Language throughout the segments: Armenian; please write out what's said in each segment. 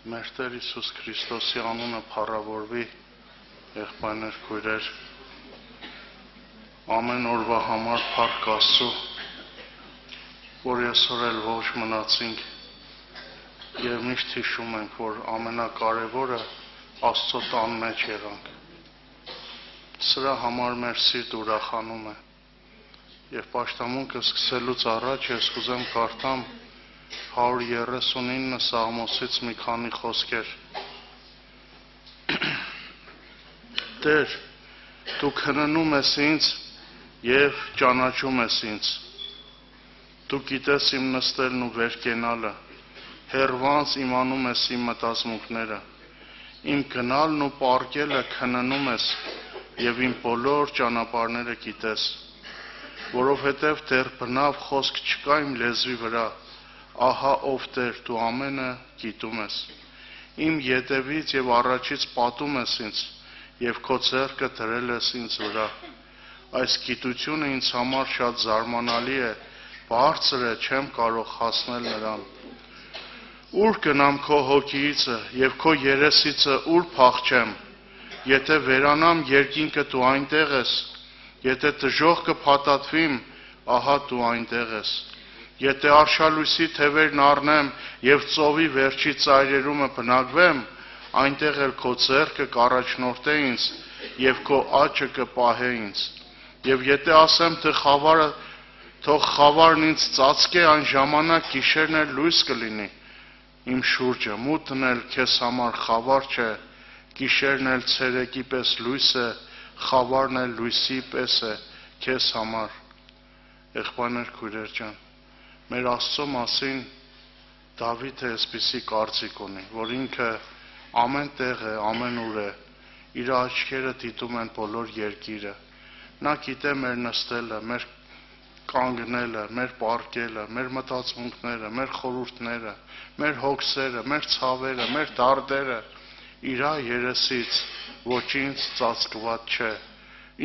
Մեր Տեր Հիսուս Քրիստոսի անունը փառավորվի, եղբայրներ, քույրեր, ամեն օրվա համար փառք Աստծո, որ այսօր էլ ողջ մնացինք եւ միշտ հիշում ենք, որ ամենակարևորը Աստծո տան մեջ եղանք։ Սրա համար մեր սիրտ ուրախանում է։ Եվ պաշտամունքը սկսելուց առաջ ես կուզեմ կարդամ 139 Սաղմոսից մի քանի խոսքեր։ Տեր, դու քննում ես ինձ եւ ճանաչում ես ինձ։ Դու գիտես իմ նստելն ու վեր կենալը, հեռվանց իմանում ես իմ մտածմունքները, իմ գնալն ու պառկելը քննում ես եւ իմ բոլոր ճանապարհները գիտես, որովհետեւ դեռ բնավ խոսք չկա իմ լեզվի վրա, ահա ով Տեր, դու ամենը գիտում ես, իմ ետևից եւ առաջից պատում ես ինձ եւ քո ձեռքը դրել ես ինձ վրա, այս գիտությունը ինձ համար շատ զարմանալի է, բարձր է, չեմ կարող հասնել նրան, ուր գնամ քո հոգիիցը եւ քո երեսիցը ուր փախչեմ, եթե վերանամ երկինքը դու այնտեղ ես, եթե դժոխքը փաթաթվիմ, ահա դու այնտեղ ես, եթե արշալույսի թևերն առնեմ եւ ծովի վերջի ծայրերումը բնակվեմ, այնտեղ էլ քո ձեռքը կառաջնորդե ինձ եւ քո աչքը կպահե ինձ, եւ եթե ասեմ թե խավարը, թող խավարն ինձ ծածկե, այն ժամանակ գիշերն էլ լույս կլինի իմ շուրջը, մութն էլ քեզ համար խավար չէ, գիշերն էլ ցերեկի պես լույս է, խավարն էլ լույսի պես է քեզ համար։ Եղբայրներ, քույրեր ջան, մեր Աստծո մասին Դավիթը այսպիսի կարծիք ունի, որ ինքը ամեն տեղ է, ամեն ուր է, իր աչքերը դիտում են բոլոր երկիրը, նա գիտե մեր նստելը, մեր կանգնելը, մեր պառկելը, մեր մտածմունքները, մեր խորհուրդները, մեր հոգսերը, մեր ցավերը, մեր դարդերը, իր երեսից ոչինչ ծածկված չէ,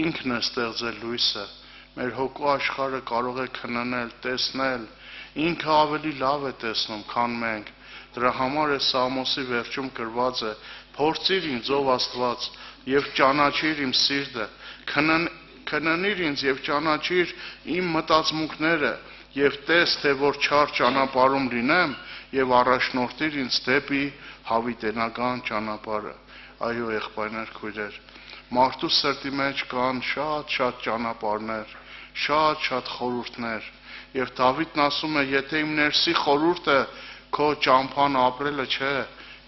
ինքն է ստեղծել լույսը, մեր հոգու աշխարհը կարող է քննել, տեսնել, ինքը ավելի լավ է տեսնում, քան մենք, դրա համար է Սաղմոսի վերջում գրված է, փորձիր ինձ ով Աստված եւ ճանաչիր իմ սիրտը, քննիր ինձ եւ ճանաչիր իմ մտածմունքները եւ տես թե որ չար ճանապարհում լինեմ եւ առաջնորդիր ինձ դեպի հավիտենական ճանապարհը։ Այո, եղբայրներ, քույրեր, մարդու սրտի մեջ կան շատ ճանապարհներ, շատ խորհուրդներ, եւ Դավիթն ասում է, եթե իմ ներսի խորհուրդը քո ճամփան ապրելը չէ,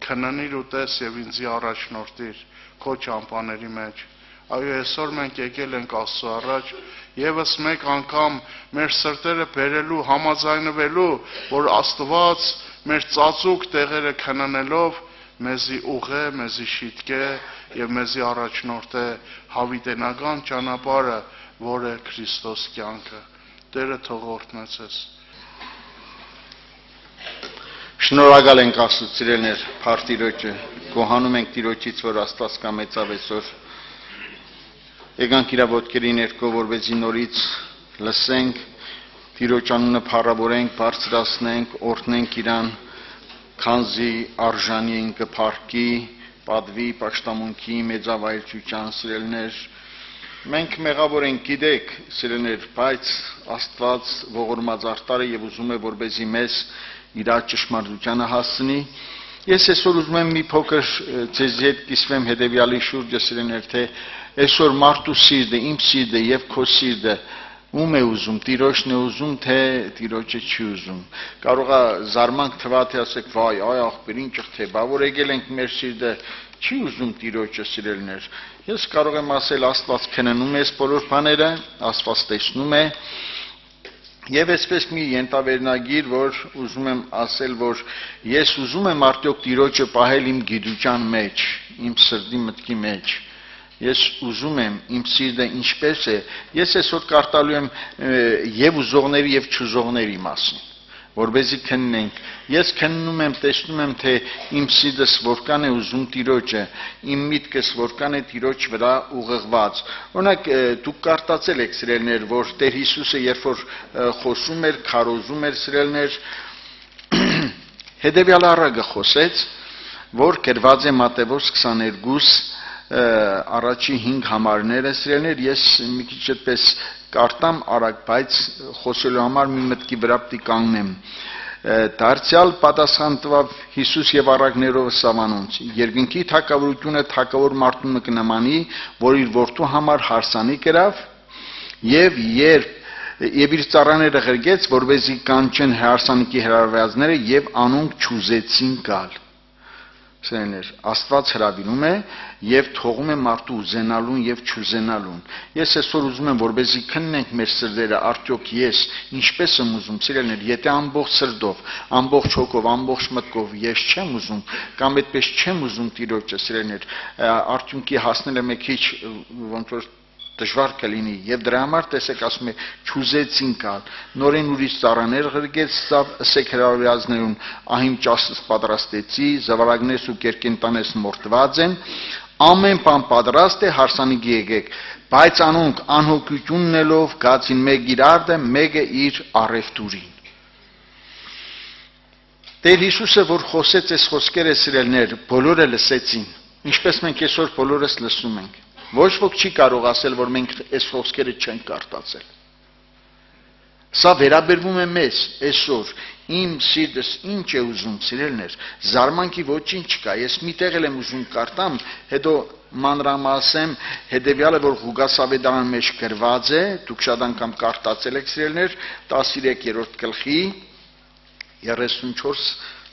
քննիր ու տես եւ ինձի առաջնորդիր քո ճամփաների մեջ։ Այո, այսօր մենք եկել ենք Աստծո առաջ եւս մեկ անգամ մեր սրտերը բերելու, համաձայնվելու, որ Աստված մեր ծածուկ տեղերը քննելով մեզի ուղե, մեզի շիտկե եւ մեզի առաջնորդե հավիտենական ճանապարհը, որը Քրիստոս կյանքը։ Տերը թող օրհնեցես։ Շնորհակալ ենք Աստծո սիրելիներ, փառք Տիրոջը, գոհանում ենք Տիրոջից, որ Աստված կամեցավ այսօր։ Եկանք իր ոտքերի ներքո, որպեսզի նորից լսենք, Տիրոջ անունը փառավորենք, բարձրացնենք, օրհնենք իրան, քանզի արժանի է ինքը փառքի, պատվի, պաշտամունքի, մեծավայելչության սիրելիներ։ Մենք մեղավոր ենք, գիտեք, սիրելիներ, բայց Աստված ողորմած արտար է եւ ուզում է, որպեսզի մեզ իր ճշմարտությանը հասցնի։ Ես այսօր ուզում եմ մի փոքր ձեզ հետ կիսվեմ հետեւյալի շուրջը, սիրելիներ, թե այսօր մարդու սիրտը, իմ սիրտը եւ քո սիրտը ում է ուզում, Տիրոջն է ուզում, թե Տիրոջը չի ուզում։ Կարող է զարմանք թվա, թե ասեք, վայ, այ աղբեր, ինչ եղթե, բա որ եկել ենք մեր սիրտը չի ուզում Տիրոջը, սիրելիներ։ Ես կարող եմ ասել, Աստված քննում է այս բոլոր բաները, Աստված տեսնում է, եւ այսպես մի ենթավերնագիր, որ ուզում եմ ասել, որ ես ուզում եմ արդյոք Տիրոջը պահել իմ գիտության մեջ, իմ սրտի մտքի մեջ, ես ուզում եմ իմ սիրտը ինչպես է, ես այսօր կարդալու եմ եւ ուզողների եւ չուզողների մասին, որպեսզի քննենք։ Ես քննում եմ, տեսնում եմ, թե իմ սիրտս որքան է ուզում Տիրոջը, իմ միտքս որքան է Տիրոջ վրա ուղղված։ Օրինակ, դուք կարդացել եք, սիրելիներ, որ Տեր Հիսուսը երբ որ խոսում էր, քարոզում էր, սիրելիներ, հետևյալ առակը խոսեց, որ գրված է Մատթեոս 22 առաջի 5 համարները, սիրելիներ, ես մի քիչ այդպես կարտամ արագ, բայց խոսելու համար մի մտքի վրա պիտի կանգնեմ։ Դարձյալ պատասխան տվավ Հիսուս եւ առակներով սավանոնց. երկնքի թագավորությունը թագավոր մարդու կնմանի, որ իր որդու համար հարսանի կրավ եւ իր ծառաները ղրգեց, որպեսզի կանչեն հարսանիքի հրավիրածները եւ անոնք չուզեցին գալ։ Սերներ, Աստված հրավիրում է եւ թողում է մարդու ուզենալուն եւ չուզենալուն։ Ես այսօր ուզում եմ, որպեսզի քննենք մեր սրտերը, արդյոք ես ինչպես եմ ուզում, սիրելիներ, եթե ամբողջ սրտով, ամբողջ հոգով, ամբողջ մտքով ես չեմ ուզում, կամ այդպես չեմ ուզում Տիրոջը, սիրելիներ, արդյունքի հասնելը մի քիչ ոնց որ դժվար կլինի եւ դրա համար տեսեք ասում է չուզեցին գալ նորեն ուրիշ ծառաներ ղրգեց սեք հրավիրածներուն ահիմ ճաշս պատրաստեցի զավարակներս ու կերկենտանես մորտված են ամեն բան պատրաստ է հարսանիքի եկեք բայց անոնք անհոգություն ունելով գացին մեկ իր արդը մեկը իր առևտուրին Տեր Հիսուսը որ խոսեց այս խոսքերը սիրելներ բոլորը լսեցին ինչպես մենք այսօր բոլորս լսում ենք Ոչ ոք չի կարող ասել, որ մենք այս խոսքերը չենք կարդացել։ Սա վերաբերվում է մեզ, այսօր, իմ սիրտս ինչ է ուզում, սիրելիներ, զարմանքի ոչինչ չկա, ես մի տեղ եմ ուզում կարդամ, հետո մանրամասեմ, հետևյալը, որ Ղուկաս ավետարան մեջ գրված է, դուք շատ անգամ կարդացել եք, սիրելիներ, 13-րդ գլխի 34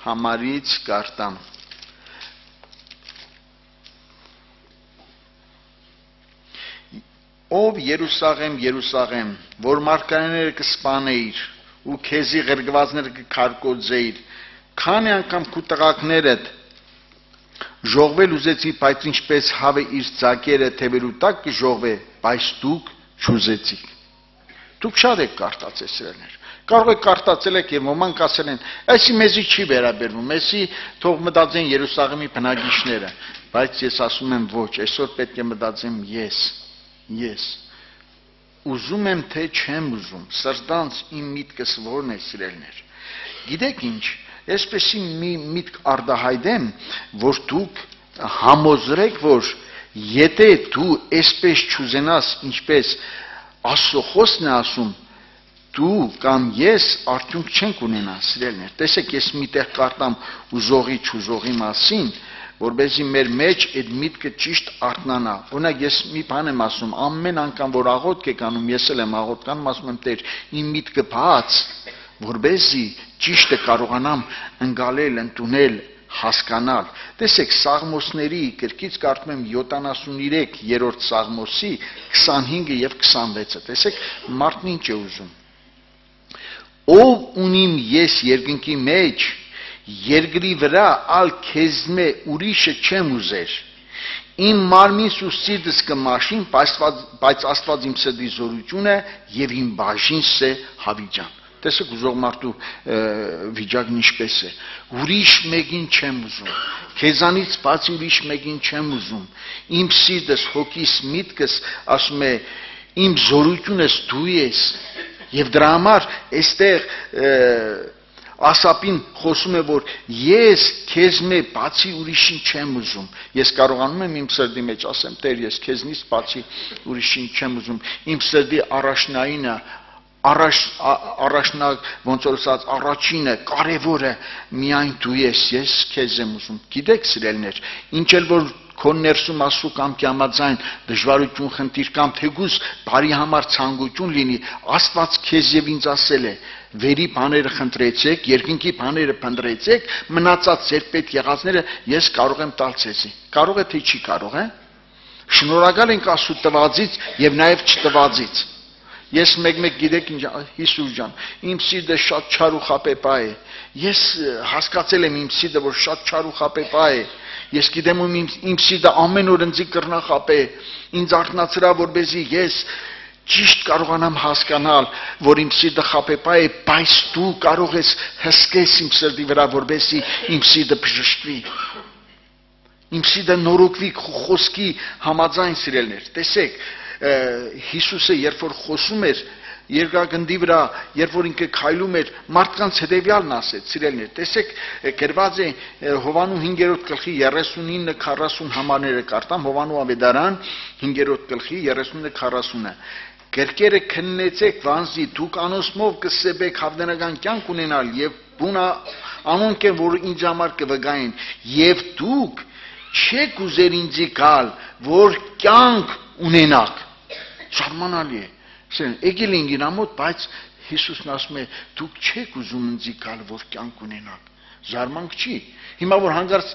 համարից կարդամ։ Ով Երուսաղեմ, Երուսաղեմ, որ մարգարեները կսպանեիր ու քեզի ղրգվածները կքարկոծեիր, քանի անգամ քու տղակներդ ժողվել ուզեցի, բայց ինչպես հավը իր ծակերը թևերու տակ կժողվե, բայց դուք չուզեցիք։ Դուք շատ եք կարդացել սիրելիներ։ Կարող եք կարդացել եք եւ ոմանք ասել են, այսի մեզի չի վերաբերվում, այսի թող մտածեն Երուսաղեմի բնակիչները, բայց ես ասում եմ ոչ, այսօր պետք է մտածեմ Ես ուզում եմ թե չեմ ուզում սրտանց իմ միտքս որն է սիրելիներ գիտեք ինչ այսպեսի մի միտք արտահայտեմ որ դուք համոզրեք որ եթե դու այսպես չուզենաս ինչպես Աստծո խոսքն է ասում դու կամ ես արդյունք չենք ունենա սիրելիներ տեսեք ես միտեղ կարդամ ուզողի չուզողի մասին որպեսզի մեր մեջ այդ միտքը ճիշտ արթնանա։ Օրինակ ես մի բան եմ ասում, ամեն անգամ որ աղոթք եք անում, ես էլ եմ աղոթք անում, ասում եմ Տեր, իմ միտքը բաց, որպեսզի ճիշտը կարողանամ ընկալել, ընդունել, հասկանալ։ Տեսեք, Սաղմոսների գրքից կարդում եմ 73-րդ Սաղմոսի 25-ը եւ 26-ը։ Տեսեք, մարդն ինչ է ուզում։ Ով ունիմ ես երկնքի մեջ Երկրի վրա ալ քեզմե ուրիշը չեմ ուզեր Իմ մարմինս ու սիրտս կմաշին բայց Աստված իմ սրտի զորությունը եւ իմ բաժինս է հավիճան Տեսեք ուզող մարդու վիճակն ինչպես է Ուրիշ մեկին չեմ ուզում Քեզանից բացի ուրիշ մեկին չեմ ուզում Իմ սիրտս հոգիս միտքս ասում է իմ զորությունս դու ես եւ դրա համար այստեղ Ասապին խոսում է, որ ես քեզ մե բացի ուրիշին չեմ ուզում։ Ես կարողանում եմ իմ սրտի մեջ ասեմ, Տեր, ես քեզնից բացի ուրիշին չեմ ուզում։ Իմ սրտի առաջնայինը, ոնց որ ասած, առաջինը, կարևորը միայն դու ես քեզ եմ ուզում։ Գիտեք, սիրելիներ, ինչ էլ որ քո ներսում ասու կամ կամաձայն դժվարություն խնդիր կամ թեկուզ բարի համար ցանկություն լինի, Աստված քեզ եւ ինձ ասել է Վերի բաները խնդրեցեք, երկնքի բաները փնտրեցեք, մնացած ձեր պետք եղածները ես կարող եմ տալ ցեզի։ Կարող է թե չի կարող, Շնորհակալ ենք Աստծո տվածից եւ նաեւ չտվածից։ Ես մեկ գիտեք ինչ Հիսուս ջան, իմ սիրտը շատ չար ու խապեպա է։ Ես հասկացել եմ իմ սիրտը, որ շատ չար ու խապեպա է։ Ես գիտեմ ու իմ սիրտը ամեն օր ինձ կռնախապե։ Ինձ արթնացրա, որպեսզի ես ճիշտ կարողանամ հասկանալ, որ իմ սիրտը խապեպա է, բայց դու կարող ես հսկես իմ սրտի վրա, որպեսզի իմ սիրտը բժշկվի։ Իմ սիրտը նորոգվի խոսքի համաձայն սիրելներ։ Տեսեք, Հիսուսը երբ որ խոսում էր, երկրագնդի վրա, երբ որ ինքը քայլում էր, մարդկանց հետևյալն ասեց, սիրելիներ, տեսեք, գրված է Հովանու 5-րդ գլխի 39-40 համարները կարտամ, Հովանու ավետարան 5-րդ գլխի 39-40-ը։ Կերկերը քննեցեք վանզի, դուք անոսմով կսեբեք հավնական կյանք ունենալ եւ բունա անոնք են, որ ինձ համար կվգային, եւ դուք չեք ուզեր ինձի գալ, որ կյանք ունենաք։ Զարմանալի է։ Եկել են իրար մոտ, բայց Հիսուսն ասում է, դուք չեք ուզում ինձի գալ, որ կյանք ունենաք։ Զարմանք չի։ Հիմա որ հանգարց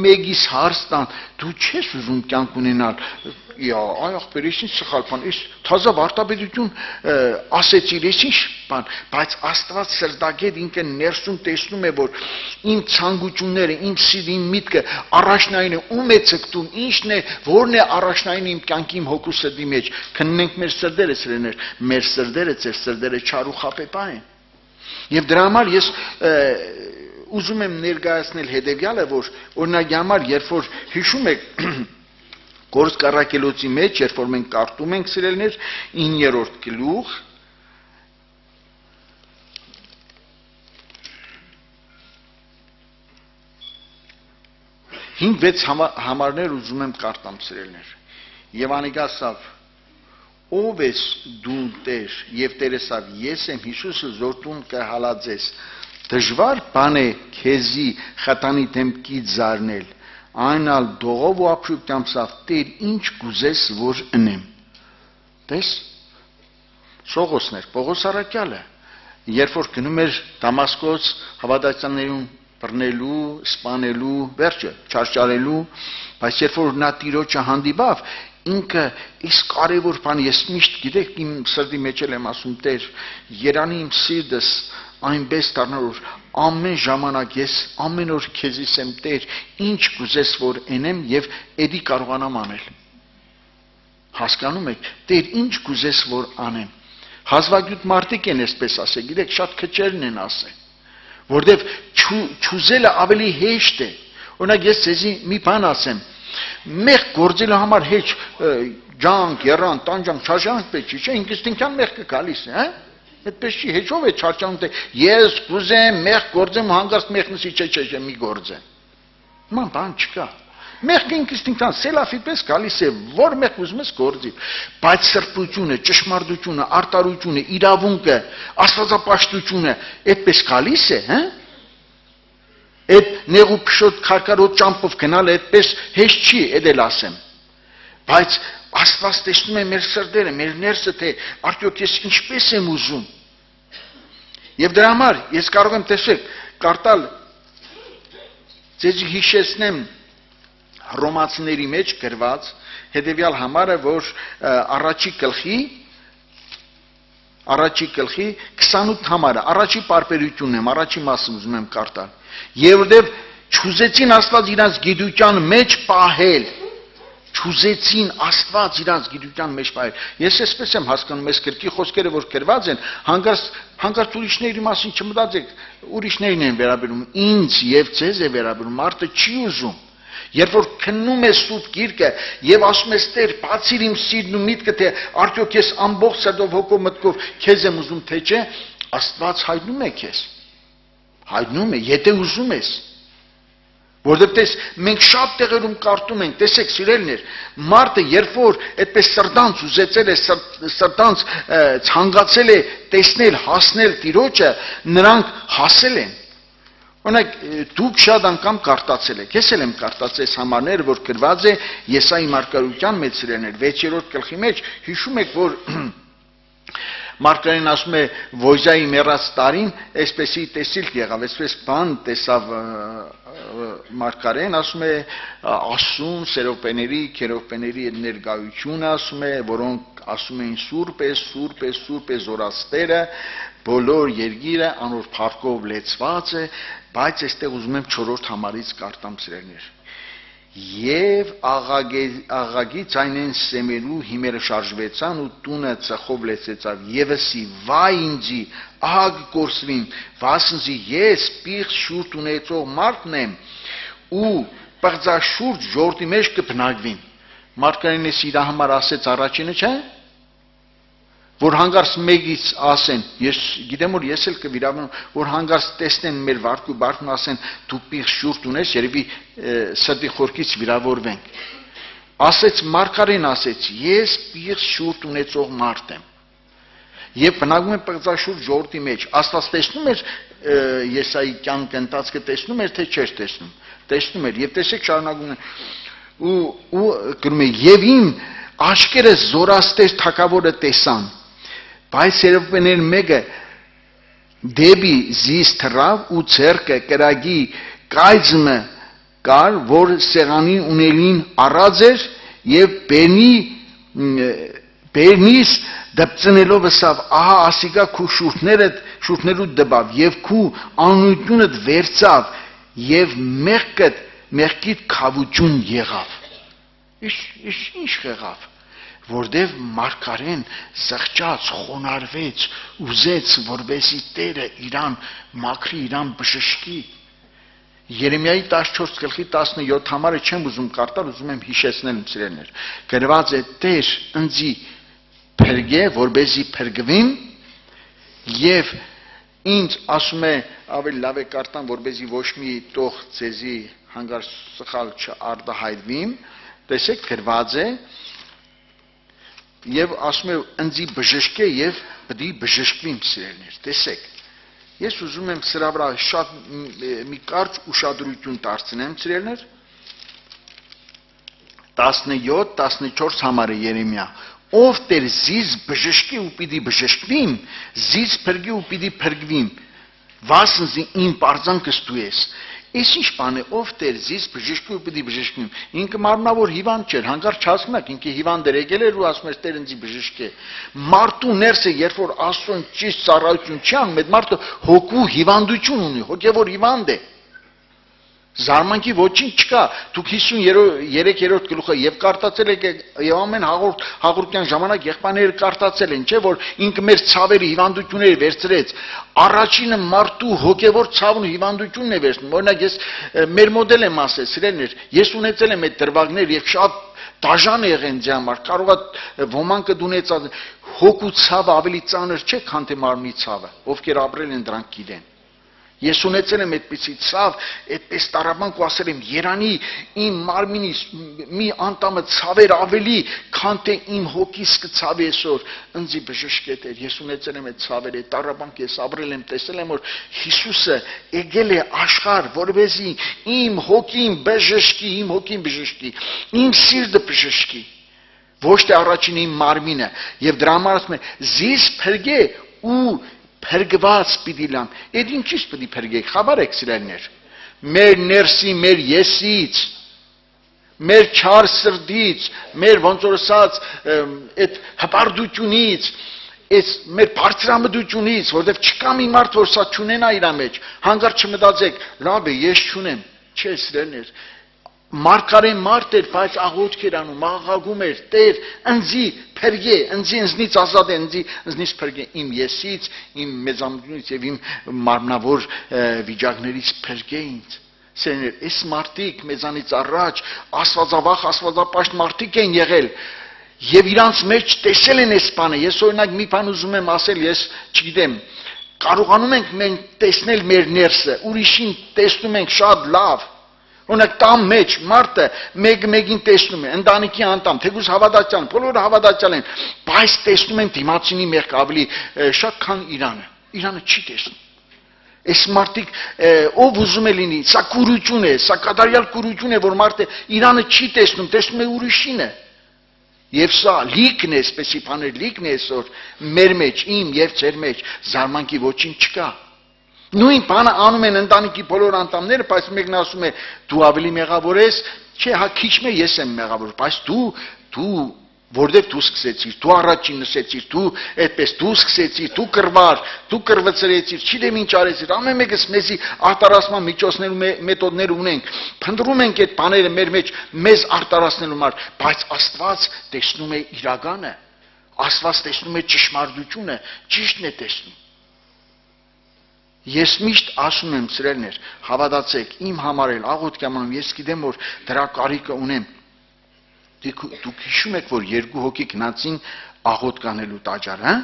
մեկից հարց տան, դու չես ուզում կյանք ունենալ, այ ախպեր, ինչ սխալ բան, ես թազա վարտաբերություն ասեցիր, ես ինչ բան, բայց Աստված սրտագետ ինքը ներսում տեսնում է, որ իմ ցանկությունները, իմ սիրտը, իմ միտքը առաջնային է, ում է ցկտում, ինչն է, որն է առաջնային իմ կյանքի, իմ հոգու սրտի մեջ։ Քննենք մեր սրտերը, սրեներ, մեր սրտերը, ձեր սրտերը չար ու խապեպա են։ Եվ դրա համար ես ուզում եմ ներկայացնել հետևյալը, որ օրինակի համար, երբ որ հիշում եք Գործ Կառակելոցի մեջ, երբ որ մենք կարդում ենք, սիրելիներ, 9-րդ գլուխ, 5-6 համարներ ուզում եմ կարդամ, սիրելիներ։ Եվ անիկա ասավ, ով ես դու Տեր, եւ Տերը ասավ, ես եմ Հիսուսը, որ տուն կհալածես։ Դժվար բան է քեզի խտանի դեմքից զարնել, այնալ դողով ու ապշուկությամբ սավ, Տեր ինչ կուզես, որ ընեմ։ Տես, Սողոսներ, Պողոս առաքյալը, երբ որ գնում էր Դամասկոս հավատացյալներին բռնելու, սպանելու, վերջը, չարչարելու, բայց երբ որ նա Տիրոջը հանդիպավ, ինքը իսկ կարևոր բան, ես միշտ գիտեք, իմ սրտի մեջ եմ ասում, Տեր, երանի իմ սիրտս այնպես դառնա, որ ամեն ժամանակ ես ամեն օր քեզից եմ, Տեր, ինչ կուզես, որ ընեմ եւ էդի կարողանամ անել։ Հասկանում եք, Տեր, ինչ կուզես, որ անեմ։ Հազվագյուտ մարդիկ են այսպես ասել, գիտեք, շատ քչերն են ասել, որտեվ չուզելը ավելի հեշտ է։ Օրինակ ես ձեզի մի բան ասեմ, մեղք գործելու համար հեչ ջանք, երան, տանջանք, չարժանք պետք չի, չէ, ինքնին մեղքը գալիս է, հա։ Այդպես չի, հեչով է չարչանում, թե ես կուզեմ մեղք գործեմ, հանգարց մեղքնսի չէ, մի գործեմ։ Ման բան չկա։ Մեղքը ինքնին սելավի պես գալիս է, որ մեղք ուզում ես գործի, բայց սրբությունը, ճշմարտությունը, արտարությունը, իրավունքը, աստվածապաշտությունը այդպես գալիս է, հա։ Այդ նեղու փշոտ քարկարոտ ճամփով գնալը այդպես հեշտ չի, էդել ասեմ։ Բայց Աստված տեսնում է մեր սրտերը, մեր ներսը, թե արդյոք ես ինչպես եմ ուզում։ Եվ դրա համար ես կարող եմ տեսեք, կարդալ, ձեզ հիշեցնեմ Հռոմացիների մեջ գրված հետևյալ համարը, որ առաջի գլխի 28 համարը, առաջի պարբերությունն եմ, առաջի մասն ուզում եմ կարդալ։ Եվ որտեվ չուզեցին Աստված իրանց գիտության մեջ պահել, չուզեցին Աստված իրանց գիտության մեջ պահել։ Ես այսպես եմ հասկանում, այս գրքի խոսքերը, որ գրված են, հանկարծ ուրիշների մասին չմտածեք, ուրիշներին են վերաբերում, ինձ եւ ձեզ է վերաբերում, մարդը չի ուզում։ Երբ որ քննում ես Սուրբ Գիրքը եւ ասում ես Տեր, բացիր իմ սիրտն ու միտքը, թե արդյոք ես ամբողջ սրտով հոգով մտքով քեզ եմ ուզում, թե չէ, Աստված հայտնում է քեզ։ Հայտնում է, եթե ուզում ես։ Որովհետեւ մենք շատ տեղերում կարդում ենք, տեսեք, սիրելիներ, մարդը երբ որ այդպես սրտանց ուզեցել է, սրտանց ցանկացել է տեսնել, հասնել Տիրոջը, նրանք հասել են։ Օրինակ, դուք շատ անգամ կարդացել եք, ես էլ եմ կարդացել համարները, որ գրված է Եսայի մարգարության մեջ, սիրելիներ, 6-րդ գլխի մեջ, հիշում եք, որ Մարգարեն ասում է Ոյզայի մեռած տարին, այսպեսի տեսիլք եղավ, այսպես բան տեսավ Մարգարեն, ասում է ասում սերոպեների, քերոպեների ներկայությունը, ասում է, որոնք ասում էին սուրբ է, սուրբ է, սուրբ է զորաստերը, բոլոր երկիրը անոր փառքով լեցված է, բայց այստեղ ուզում եմ 4-րդ համարից կարդամ, սիրելիներ։ Եվ աղագի ցայնեն սեմելու հիմերը շարժվեցան ու տունը ծխով լեցեցավ եւսի վայ ինձի աղ կորսվին վասնզի ես պիղծ շուրջ ունեցող մարդն եմ ու պղծաշուրջ ժողովրդի մեջ կբնակվին Մարգարենը իր համար ասեց առաջինը չէ որ հանգարց մեկից ասեն, ես գիտեմ որ ես էլ կվիրավորեմ, որ հանգարց տեսնեն մեր վարկու բարկն ասեն դու պիղծ շուրջ ունես, երևի սրտի խորքից վիրավորվենք։ Ասեց Մարգարեն ասեց, ես պիղծ շուրջ ունեցող մարդ եմ։ Եվ բնակվում եմ պղծաշուրջ ժողովրդի մեջ, Աստված տեսնում էր Եսայի կյանքը ընթացքը տեսնում էր, թե չէր տեսնում։ Տեսնում էր, եւ տեսեք շարունակում է ու գրում է եւ իմ աշկերը զորաստեր թակավորը տեսան, բայց երբեներ մեկը դեպի զիս թռավ ու ցերկը կրագի կայծմը կար, որ սեղանի ունելին առած էր եւ բերնից դպցնելով ասավ, ահա ասիկա քու շուրթներու դբավ եւ քու անունությունդ վերցավ եւ մեղքիդ քավություն եղավ։ Ինչ եղավ, որտեվ Մարգարեն զղջաց, խոնարհվեց, ուզեց, որպեսզի Տերը իրան մաքրի, իրան բժշկի։ Երեմիայի 14:17 համարը չեմ ուզում կարդալ, ուզում եմ հիշեցնել սիրելիներ։ Գրված է Տեր ինձի փրկե, որպեսզի փրկվեմ եւ ինձ ասում է ավելի լավ է կարդան, որպեսզի ոչ մի տող ցեզի հանգարց սխալ չարտահայտվիմ, տեսեք գրված է եւ ասում է ինձի բժշկե եւ պետք է բժշկվիմ սիրելիներ, տեսեք։ Ես ուզում եմ սրա վրա շատ մի կարճ ուշադրություն դարձնեմ սիրելիներ 17-14 համարը Երեմիա Ով Տեր զիս բժշկի ու պիտի բժշկվիմ, զիս փրկի ու պիտի փրկվիմ, վասնզի իմ պարծանքս դու ես։ Այս ինչ բան է, ով Տեր զիս բժշկի ու պիտի բժշկվիմ։ Ինքը մարմնավոր հիվանդ չէր, հանկարծ չասնակ, ինքը հիվանդ էր եկել էր ու ասում էր Տեր ինձի բժշկե։ Մարդու ներսը, երբ որ Աստծուն ճիշտ ծառայություն չի անում, այդ մարդը հոգու հիվանդություն ունի, հոգևոր հիվանդ է։ Զարմանքի ոչինչ չկա, դուք 53-րդ գլուխը եւ կարդացել եք եւ ամեն հաղորդության ժամանակ եղբայրները կարդացել են, չէ՞ որ ինքը մեր ցավերը հիվանդությունները վերցրեց, առաջինը մարդու հոգեվոր ցավն ու հիվանդությունն է վերցնում, օրինակ ես մեր մոդել եմ ասել, սիրելիներ, ես ունեցել եմ այդ դրվագներ եւ շատ դաժան եղեն ձեր համար, կարող է ոմանքը դունեցած հոգու ցավը ավելի ծանր չէ, քան թե մարմնի ցավը, ովքեր ապրել են դրանք գիտեն։ Ես ունեցել եմ այդպիսի ցավ, այդպես տարաբանք ու ասել եմ Երանի իմ մարմինից մի անդամը ցավեր ավելի, քան թե իմ հոգիս կցավի այսօր, ինձի բժշկե Տեր, ես ունեցել եմ այդ ցավերը, տարաբանք ես ապրել եմ, տեսել եմ որ Հիսուսը եկել է աշխարհ, որովհետեւ իմ հոգին բժշկի, իմ սիրտը բժշկի, ոչ թե առաջին իմ մարմինը, եւ դրա համար ասում է զիս փրկե ու Փրկված պիտի լամ, այդ ինչից պիտի փրկեք, խաբար եք սիրելիներ, մեր ներսի, մեր եսից, մեր չար սրտից, մեր ոնց որ ասած այդ հպարտությունից, այս մեր բարձրամտությունից, որովհետև չկա մի մարդ, որ սա չունենա իր մեջ, հանկարծ չմտածեք, լավ է, ես չունեմ, չէ սիրելիներ, Մարգարեն մարդ էր, բայց աղոթք էր անում, աղաղակում էր, Տեր, ինձի փրկե, ինձնից ազատ է, ինձնից փրկե իմ եսից, իմ մեծամտությունից եւ իմ մարմնավոր վիճակներից փրկե ինձ։ Սերներ, այս մարդիկ մեզանից առաջ աստվածավախ, աստվածապաշտ մարդիկ են եղել եւ իրանց մեջ տեսել են այս բանը։ Ես օրինակ մի բան ուզում եմ ասել, ես չգիտեմ, կարողանում ենք մենք տեսնել մեր ներսը, ուրիշին տեսնում ենք շատ լավ։ Օրինակ տան մեջ մարդը մեկ-մեկին տեսնում է, ընտանիքի անդամ, թեկուզ հավատացյալ են, բոլորը հավատացյալ են, բայց տեսնում են դիմացինի մեղք ավելի շատ քան Իրանը չի տեսնում։ Այս մարդիկ ով ուզում է լինի, սա կուրություն է, սա կատարյալ կուրություն է, որ մարդը Իրանը չի տեսնում, տեսնում է ուրիշինը։ Եվ սա լիքն է, այսպեսի բաներ լիքն է այսօր մեր մեջ, իմ եւ ձեր մեջ, զարմանքի ոչինչ չկա։ Նույն բանը անում են ընտանիքի բոլոր անդամները, բայց մեկն ասում է դու ավելի մեղավոր ես, չէ, հա քիչ մե ես եմ մեղավոր, բայց դու որտեղ դու սկսեցիր, դու առաջին նշեցիր, դու այդպես դու սկսեցիր, դու կրվար, դու կրվծրեցիր, չգիտեմ ինչ արեցիր, ամեն մեկս մեզի արտարացման միջոցներ ու մեթոդներ ունենք, փնտրում ենք այդ բաները մեր մեջ մեզ արտարացնելու համար, բայց Աստված տեսնում է իրականը, Աստված տեսնում է ճշմարտությունը, ճիշտն է տեսնում։ Ես միշտ ասում եմ սիրելիներ, հավատացեք, իմ համար էլ աղոթք եմ անում, ես գիտեմ որ դրա կարիքը ունեմ։ Դուք հիշում եք որ երկու հոգի գնացին աղոտ կանելու տաճար, հա։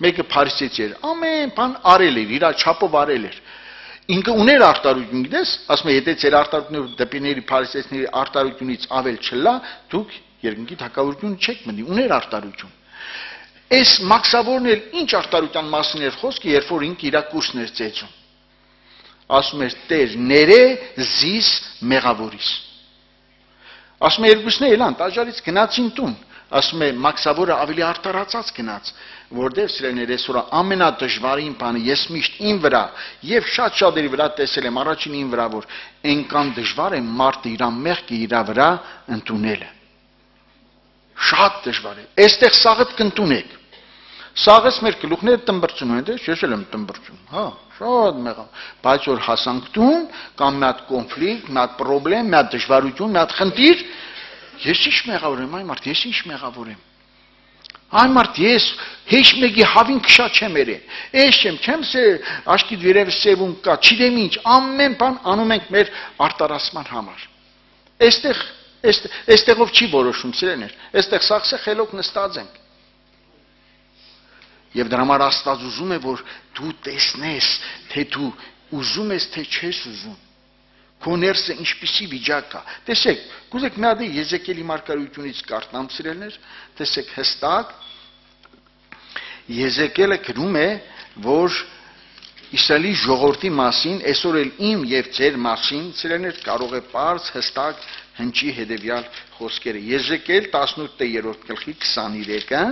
Մեկը փարիսեցի էր, ամեն բան արել էր, իր չափով արել էր։ Ինքը ուներ արտարություն, գիտես, ասում է, եթե ձեր արտարությունները դեպիների փարիսեցիների արտարությունից ավել չլա, դուք երկնքի թագավորություն չեք մտնի, ուներ արտարություն։ Այս Մաքսավորն էլ ինչ արտարության մասին էր խոսքը, երբ որ ինքը իր կուրսն էր ծեծում։ Ասում էր, Տեր, ներե զիս մեղավորիս։ Ասում է, երկուսն էլ տաճարից գնացին տուն։ Ասում է, Մաքսավորը ավելի արտարացած գնաց, որտեղ սիրելիներ այսօր ամենադժվարին բանը ես միշտ իմ վրա եւ շատ շատերի վրա տեսել եմ, առաջին իմ վրա, որ այնքան դժվար է մարդը իր մեղքը իր վրա ընդունելը։ Շատ դժվար է։ Այստեղ սաղդ կընդունեք։ Սաղս մեր գլուխները տնբրծում են, դե ես էլ եմ տնբրծում, հա, շատ մեղավ։ Բայց որ հասանք տուն, կամ մի հատ կոնֆլիկտ, մի հատ խնդրեմ, մի հատ դժվարություն, մի հատ խնդիր, ես ինչ մեղավոր եմ, այ մարդ, ես ինչ մեղավոր եմ։ Այ մարդ, ես հեչ մեկի հավին քշա չեմ երեն։ Ես չեմ աշկիդ վերևս սևուն կա, չգիտեմ ինչ, ամեն բան անում ենք մեր արտարացման համար։ Այստեղով չի որոշում, սիրելիներ։ Այստեղ սաղսե խելոք նստած ենք։ Եվ դրա համար Աստված ուզում է, որ դու տեսնես, թե դու ուզում ես, թե չես ուզում։ Քո ներսը ինչպիսի վիճակ կա։ Տեսեք, կուզեք մի հատ Եզեկիելի մարգարեությունից կարդամ, սիրելիներ, տեսեք հստակ Եզեկիելը գրում է, որ Իսրայելի ժողովրդի մասին, այսօր էլ իմ եւ ձեր մասին, սիրելիներ, կարող է բարձ հստակ հնչի հետեւյալ խոսքերը։ Եզեկիել 18-րդ գլխի 23-ը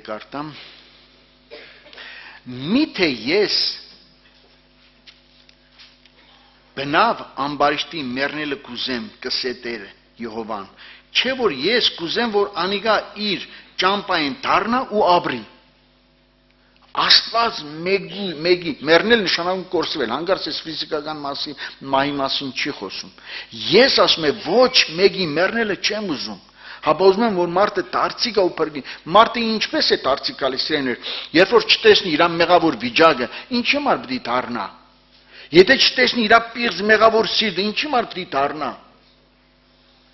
կարդամ։ Միթե ես բնավ ամբարիշտի մեռնելը կուզեմ կսետերը Եհովան, չէ որ ես կուզեմ, որ անիգա իր ճամպային դառնա ու ապրի։ Աստված մեգի մեռնել նշանակում կորսվել, հանկարծ այս ֆիզիկական մահի մասին չի խոսում։ Ես ասում եմ, ոչ մեգի մեռնելը չեմ ուզում։ Հապա ուզում եմ, որ մարդը դարձի գա ու փրկի։ Մարդը ինչպես է դարձի գալիս իրեներ, երբ որ չտեսնի իր մեղավոր վիճակը, ինչի համար պիտի դառնա։ Եթե չտեսնի իր պիղծ մեղավոր սիրտը, ինչի համար պիտի դառնա։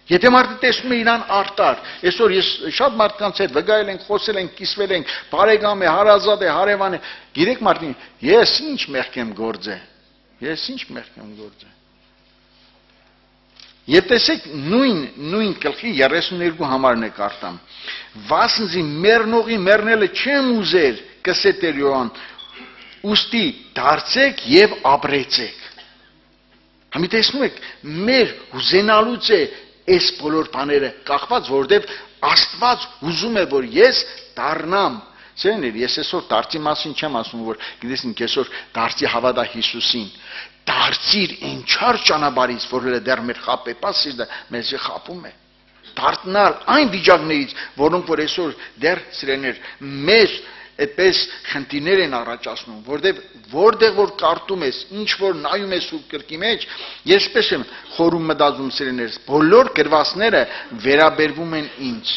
Եթե մարդը տեսնում է իրան արտար, այսօր ես շատ մարդկանց հետ վգայել ենք, խոսել ենք, կիսվել ենք, բարեկամ է, հարազատ է, հարևան է, գիտեք մարդին, ես ինչ մեղք եմ գործել։ Ես ինչ մեղք եմ գործել։ Եվ տեսեք նույն գլխի 32 համարն է կարդամ։ Վասնզի մեռնողի մեռնելը չեմ ուզեր, կսետեր Յոհան, ուստի դարձեք եւ ապրեցեք։ Համի տեսնում եք, մեր ուզենալուց է այս բոլոր բաները կախված, որովհետև Աստված ուզում է, որ ես դառնամ։ Սերներ, ես այսօր դարձի մասին չեմ ասում, որ գիտեսինք այսօր դարձի հավատա Հիսուսին։ Դարձիր այն չար ճանապարհից, որը դեռ մեր խապեպած սիրտը մեզ խապում է։ Դառնալ այն վիճակներից, որոնք որ այսօր դեռ սիրեներ մեզ այդպես խնդիրներ են առաջացնում, որտեղ որ կարդում ես, ինչ որ նայում ես ու կրկի մեջ, եսպես եմ խորում մտածում սիրեներս, բոլոր գրվածները վերաբերվում են ինձ։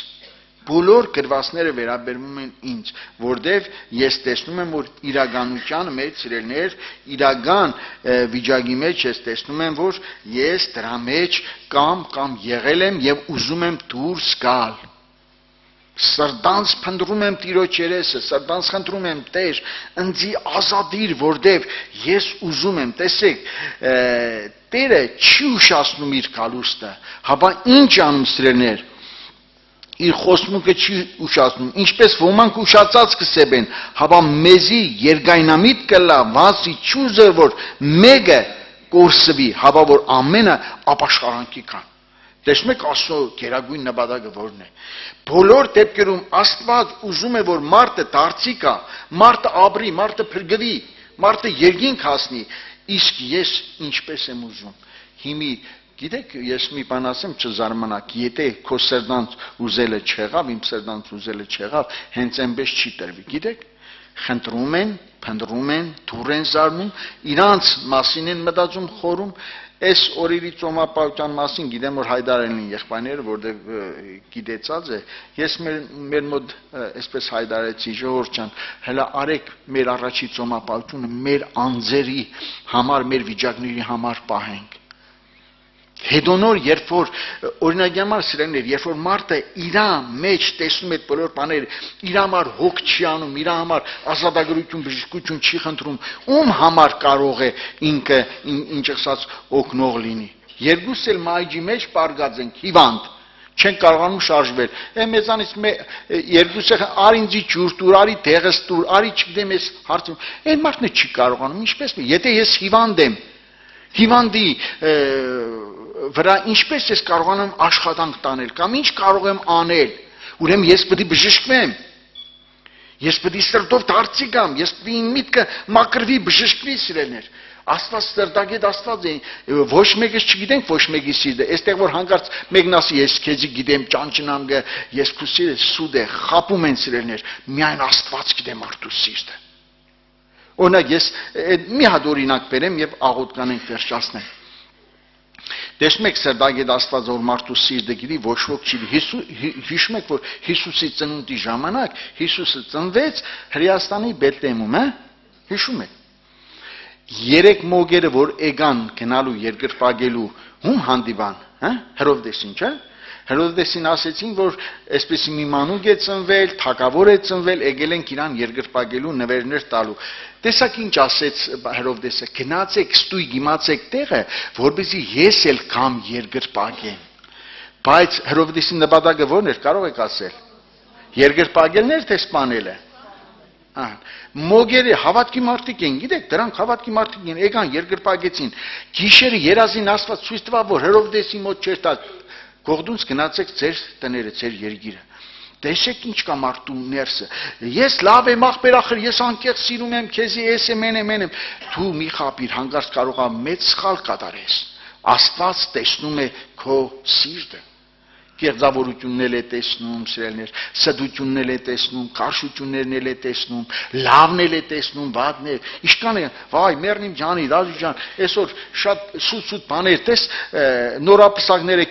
Բոլոր գրվածները վերաբերվում են ինձ, որտեղ ես տեսնում եմ, որ իրականության մեջ սիրելիներ, իրական վիճակի մեջ ես տեսնում եմ, որ ես դրա մեջ կամ եղել եմ եւ ուզում եմ դուրս գալ։ Սրտանց փնտրում եմ Տիրոջ երեսը, սրտանց խնդրում եմ Տեր, ինձի ազատիր, որտեղ ես ուզում եմ, տեսեք, Տերը չի ուշացնում իր կալուստը, հապա ինչ անում սիրելիներ, իր խոստմունքը չի ուշացնում, ինչպես ոմանք ուշացած կսեբեն, հապա մեզի երգայնամիտ կլա, վասի չուզեր, որ մեկը կորսվի, հապա որ ամենը ապաշխարանքի կան։ Տեսնում եք Աստծո գերագույն նպատակը որն է։ Բոլոր դեպքերում Աստված ուզում է, որ մարդը դարձի գա, մարդը ապրի, մարդը փրկվի, մարդը երկինք հասնի, իսկ ես ինչպես եմ ուզում։ Հիմի գիտեք, ես մի բան ասեմ չզարմանաք, եթե քո սրտանց ուզելը չեղավ, իմ սրտանց ուզելը չեղավ, հենց այնպես չի տրվի, գիտեք։ Խնդրում են, փնտրում են, դուր են զարնում, իրանց մասին են մտածում, խորում։ Այս օրերի ծոմապահության մասին գիտեմ, որ հայտարարել են եղբայրները, որտեղ գիտեցած է, ես մեր մոտ այսպես հայտարարեցի, ժողովուրդ ջան, հələ արեք մեր առաջի ծոմապահությունը մեր անձերի համար, մեր վիճակների համար պահենք։ Հետոնոր երբ որ օրինակի համար սիրելիներ, երբ որ մարդը իր մեջ տեսնում է այդ բոլոր բաները, իր համար հոգ չի անում, իր համար ազատագրություն, բժշկություն չի խնդրում, ում համար կարող է ինքը ինչ ասած օգնող լինի։ Երկուս էլ մայջի մեջ պարգած ենք, հիվանդ, չենք կարողանում շարժվել։ Մեզանից երկուսը արի ինձի ջուր տուր, արի դեղս տուր, արի չգիտեմ ես հարցում։ Այն մարդն չի կարողանում, ինչպես եթե ես հիվանդ եմ, հիվանդի վրա ինչպես ես կարողանում աշխատանք տանել կամ ինչ կարող եմ անել, ուրեմն ես պետք է բժշկվեմ, ես պետք է սրտով դարձի գամ, ես պետք է իմ միտքը մաքրվի, բժշկվի սիրելիներ։ Աստված սրտագետ Աստված է, ոչ մեկս չգիտենք ոչ մեկի սիրտը, այստեղ որ հանկարծ մեկն ասի ես քեզի գիտեմ, ճանճնամ գը, ես քո սիրտը սուտ է, խապում են սիրելիներ, միայն Աստված գիտե մարդու սիրտը։ Օրինակ ես մի հատ օրինակ բերեմ եւ աղոտ կանենք վերջացնենք։ Տեսնում եք սրտագետ Աստված որ մարդու սիրտը գիտի, ոչ ոք չի։ Հիշում եք որ Հիսուսի ծնունդի ժամանակ Հիսուսը ծնվեց Հրեաստանի Բեթլեհեմում, հիշում եք։ Երեք մոգերը որ եկան գնալու երկրպագելու ում հանդիպան, Հերովդեսին, չէ՞։ Հերովդեսին ասեցին, որ այսպեսի մի մանուկ է ծնվել, թագավոր է ծնվել, եկել են իրան երկրպագելու նվերներ տալու։ Տեսակ ինչ ասեց Հերովդեսը, գնացեք ստույգ իմացեք տեղը, որպեսզի ես էլ կամ երկրպագեմ։ Բայց Հերովդեսի նպատակը ո՞րն էր, կարող եք ասել։ Երկրպագելն էր թե սպանելը։ Մոգերը հավատքի մարդիկ են, գիտեք, դրանք հավատքի մարդիկ են, եկան երկրպագեցին։ Գիշերը երազին Աստված ցույց տվավ, որ Հերովդեսի մոտ չէր տա, գողդունց գնացեք ձեր տները, ձեր երկիրը։ Տեսեք ինչ կա մարդու ներսը։ Ես լավ եմ ախպեր ախր, ես անկեղծ սիրում եմ քեզի, ես եմ, են եմ։ Դու մի խապիր, հանկարծ կարող է մեծ սխալ կատարես։ Աստված տեսնում է քո սիրտը։ Կեղծավորությունն է տեսնում, սիրելիներ, սդությունն է տեսնում, կարշություններն է տեսնում, լավն է տեսնում, վատն է։ Իշքան է, վայ, մեռնիմ ջանի, դաժի ջան, այսօր շատ սուտ բաներ, տես նորապսակները,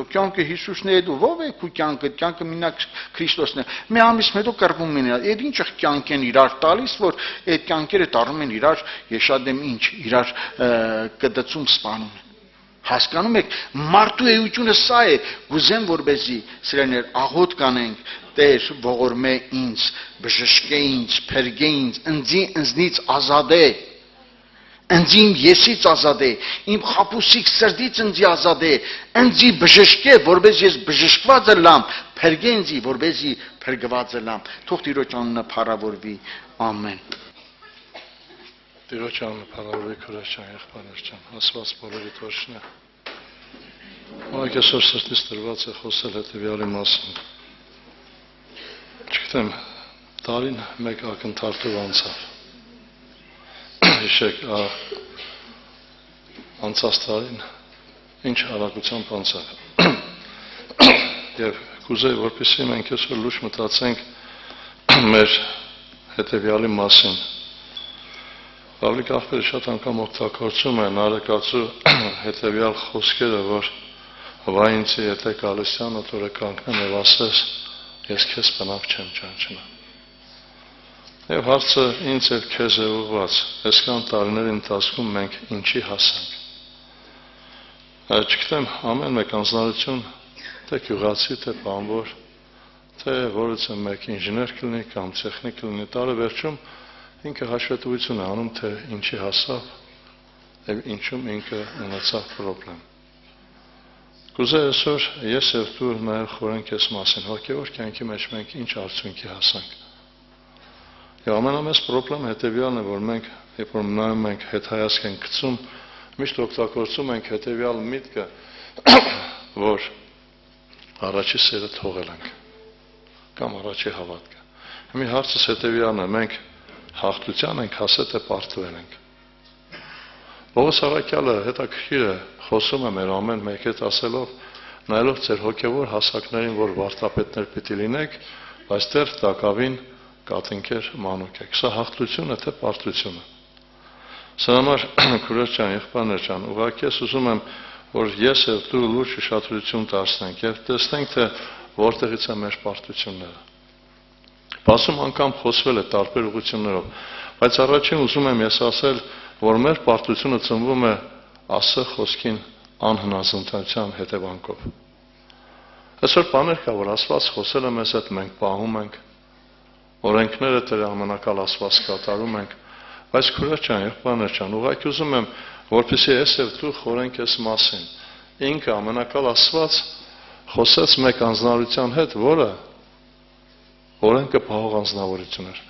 կյանքը Հիսուսն է դու, ո՞վ է քո կյանքը մենակ Քրիստոսն է։ Մի ամիս հետո կռվում են, այդ ինչ կյանք են իրար տալիս, որ այդ կյանքերը դառնում են իրար, ես շատ եմ ինչ, իրար կդծում սպանում են։ Հասկանում եք, մարդու էությունը սա է, գուզեմ որպեսզի սիրելիներ աղոտ կանենք, Տեր ողորմե ինձ, բժշկե ինձ, փրկե ինձ, ինձնից ազատե, ինձ իմ եսից ազատե, իմ խաբուսիկ սրտից ինձ ազատե, ինձ բժշկե, որպեսզի ես բժշկված լամ, փրկե ինձ, որպեսզի փրկված լամ։ Թող Տիրոջ անունը փառավորվի, ամեն։ Տիրոջ անունը փառավորվի, քուրջ ջան, եղբայրներ ջան, Աստված բոլորի թողնա։ Ահա այսօր սրտից դրված է խոսել հետևյալի մասին։ Չգիտեմ, տարին մեկ ակնթարթով անցավ։ Հիշեք, անցած տարին ինչ արագությամբ անցավ։ Եվ կուզեի, որպեսզի մենք այսօր լուրջ մտածենք մեր հետևյալի մասին։ Պավլիկ աղբերը շատ անգամ օգտագործում է նարեկացու հետևյալ խոսքերը, որ վայ ինձի եթե գալստյան օտորը կանգնեմ և ասես, ես քեզ բնավ չեմ ճանճնա։ Եվ հարցը ինձ և քեզ է ուղված, այսքան տարիների ընթացքում մենք ինչի հասանք։ Չգիտեմ, ամեն մեկ անձնարություն, թե գյուղացի, թե բանվոր, թե որևէ մեկ ինժեներ կլինի կամ տեխնիկ կլինի, տարեվերջում ինքը հաշվետվություն է անում, թե ինչի հասավ և ինչում ինքը ունեցավ պրոբլեմ։ Կուզեի այսօր ես և դու նաև խորենք այս մասին, հոգևոր կյանքի մեջ մենք ինչ արդյունքի հասանք։ Եվ ամենամեծ պրոբլեմ հետևյալն է, որ մենք, երբ որ նայում ենք հետհայացք ենք գցում, միշտ օգտագործում ենք հետևյալ միտքը, որ առաջի սերը թողել ենք կամ առաջի հավատքը։ Մի հարցս հետևյալն է, մենք հաղթության ենք հասել, թե պարտվել ենք։ Պողոս առաքյալը հետաքրքիր է, խոսում է մեր ամեն մեկ հետ ասելով, նայելով ձեր հոգևոր հասակներին, որ վարդապետներ պիտի լինեք, բայց դեռ տակավին կաթնքեր մանուկ եք։ Սա հաղթությունը, թե պարտությունը։ Սա համար քուրջ ջան, եղբայրներ ջան, ուղղակի ես ուզում եմ, որ ես և դու լուրջ ուշադրություն դարձնենք և տեսնենք, թե որտեղից է մեր պարտությունները։ Բացում անգամ խոսվել է տարբեր ուղղություններով, բայց առաջին ուզում եմ ես ասել, որ մեր պարտությունը ծնվում է Աստծո խոսքին անհնազանդության հետևանքով։ Այսօր բաներ կա, որ Աստված խոսել է մեզ հետ, մենք պահում ենք, օրենքները Տեր ամենակալ Աստված կատարում ենք, բայց քուրեր ջան, եղբայրներ ջան, ուղղակի ուզում եմ, որպեսզի ես եւ դու խորենք այս մասին։ Ինքը ամենակալ Աստված խոսեց մեկ անձնարության հետ, որը օրենքը պահող անձնավորություն էր։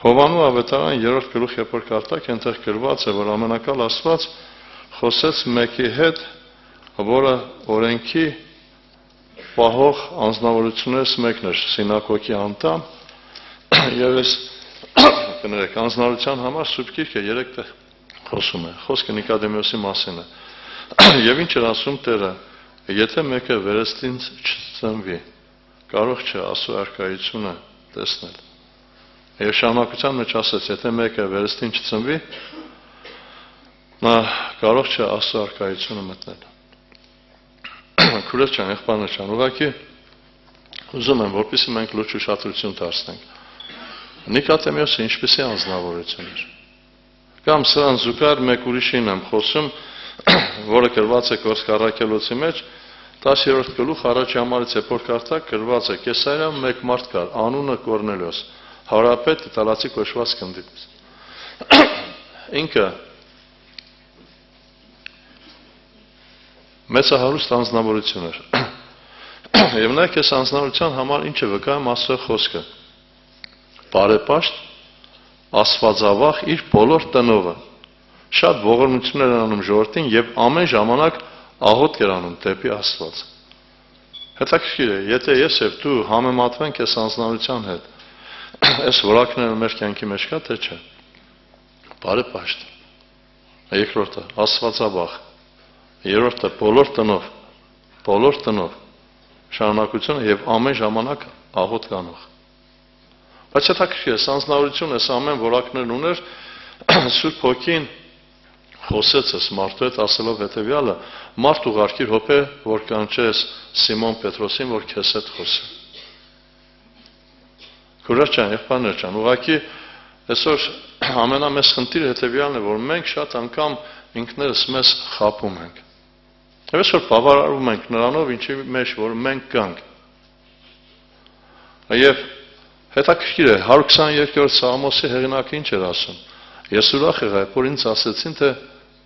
Հովանու ավետարան 3-րդ գլուխ, երբ որ կարդակ, այնտեղ գրված է, որ ամենակալ Աստված խոսեց մեկի հետ, որը օրենքի պահող անձնավորություններից մեկն էր, սինագոգի անդամ, եւ այս կներեք, անձնարության համար Սուրբ Գիրքը 3 տեղ խոսում է, խոսքը Նիկոդեմոսի մասին է։ Եվ ինչ էր ասում Տերը, եթե մեկը վերստինց չծնվի, կարող չէ Աստծո արքայությունը տեսնել։ Եվ շարունակության մեջ ասեց, եթե մեկը վերստին չծնվի, նա կարող չէ Աստծո արքայությունը մտնել։ Քուրեր ջան, եղբայրներ ջան, ուղղակի ուզում եմ, որպեսզի մենք լուրջ ուշադրություն դարձնենք։ Նիկոդեմոսը ինչպիսի անձնավորություն էր։ Կամ սրան զուգահեռ մեկ ուրիշին եմ խոսում, որը գրված է Գործք առաքելոցի մեջ, 10-րդ գլուխ առաջի համարից երբ որ կարդակ գրված է Կեսարիայում մեկ մարդ կար, անունը Կորնելիոս, հարապետ իտալացի կոչված գնդից։ Ինքը մեծահարուստ անձնավորություն էր։ Եվ նայեք այս անձնավորության համար ինչ է վկայում Աստծո խոսքը։ Բարեպաշտ, աստվածավախ իր բոլոր տնովը։ Շատ ողորմություններ են անում ժողովրդին եւ ամեն ժամանակ աղոթք էր անում դեպի Աստված։ Հետաքրքիր է, եթե ես եւ դու համեմատվենք այս անձնավորության հետ, այս որակները մեր կյանքի մեջ կա թե չէ։ Բարեպաշտ։ Երկրորդը աստվածավախ։ Երրորդը բոլոր տնով շարունակությունը եւ ամեն ժամանակ աղոթք անող։ Բայց հետաքրքիր է, անձնավորությունը այս ամեն որակներն ուներ, Սուրբ Հոգին խոսեց այս մարդու հետ ասելով հետևյալը. մարդ ուղարկիր հոպե, որ կանչես Սիմոն Պետրոսին, որ քեզ հետ խոսի։ Քուրեր ջան, եղբայրներ ջան, ուղղակի այսօր ամենամեծ խնդիրը հետևյալն է, որ մենք շատ անգամ ինքներս մեզ խաբում ենք։ Եվ այսօր բավարարվում ենք նրանով, ինչի մեջ որ մենք կանք։ Եվ հետաքրքիր է, 122-րդ Սաղմոսի հեղինակը ինչ էր ասում։ Ես ուրախ եղա, որ ինձ ասեցին, թե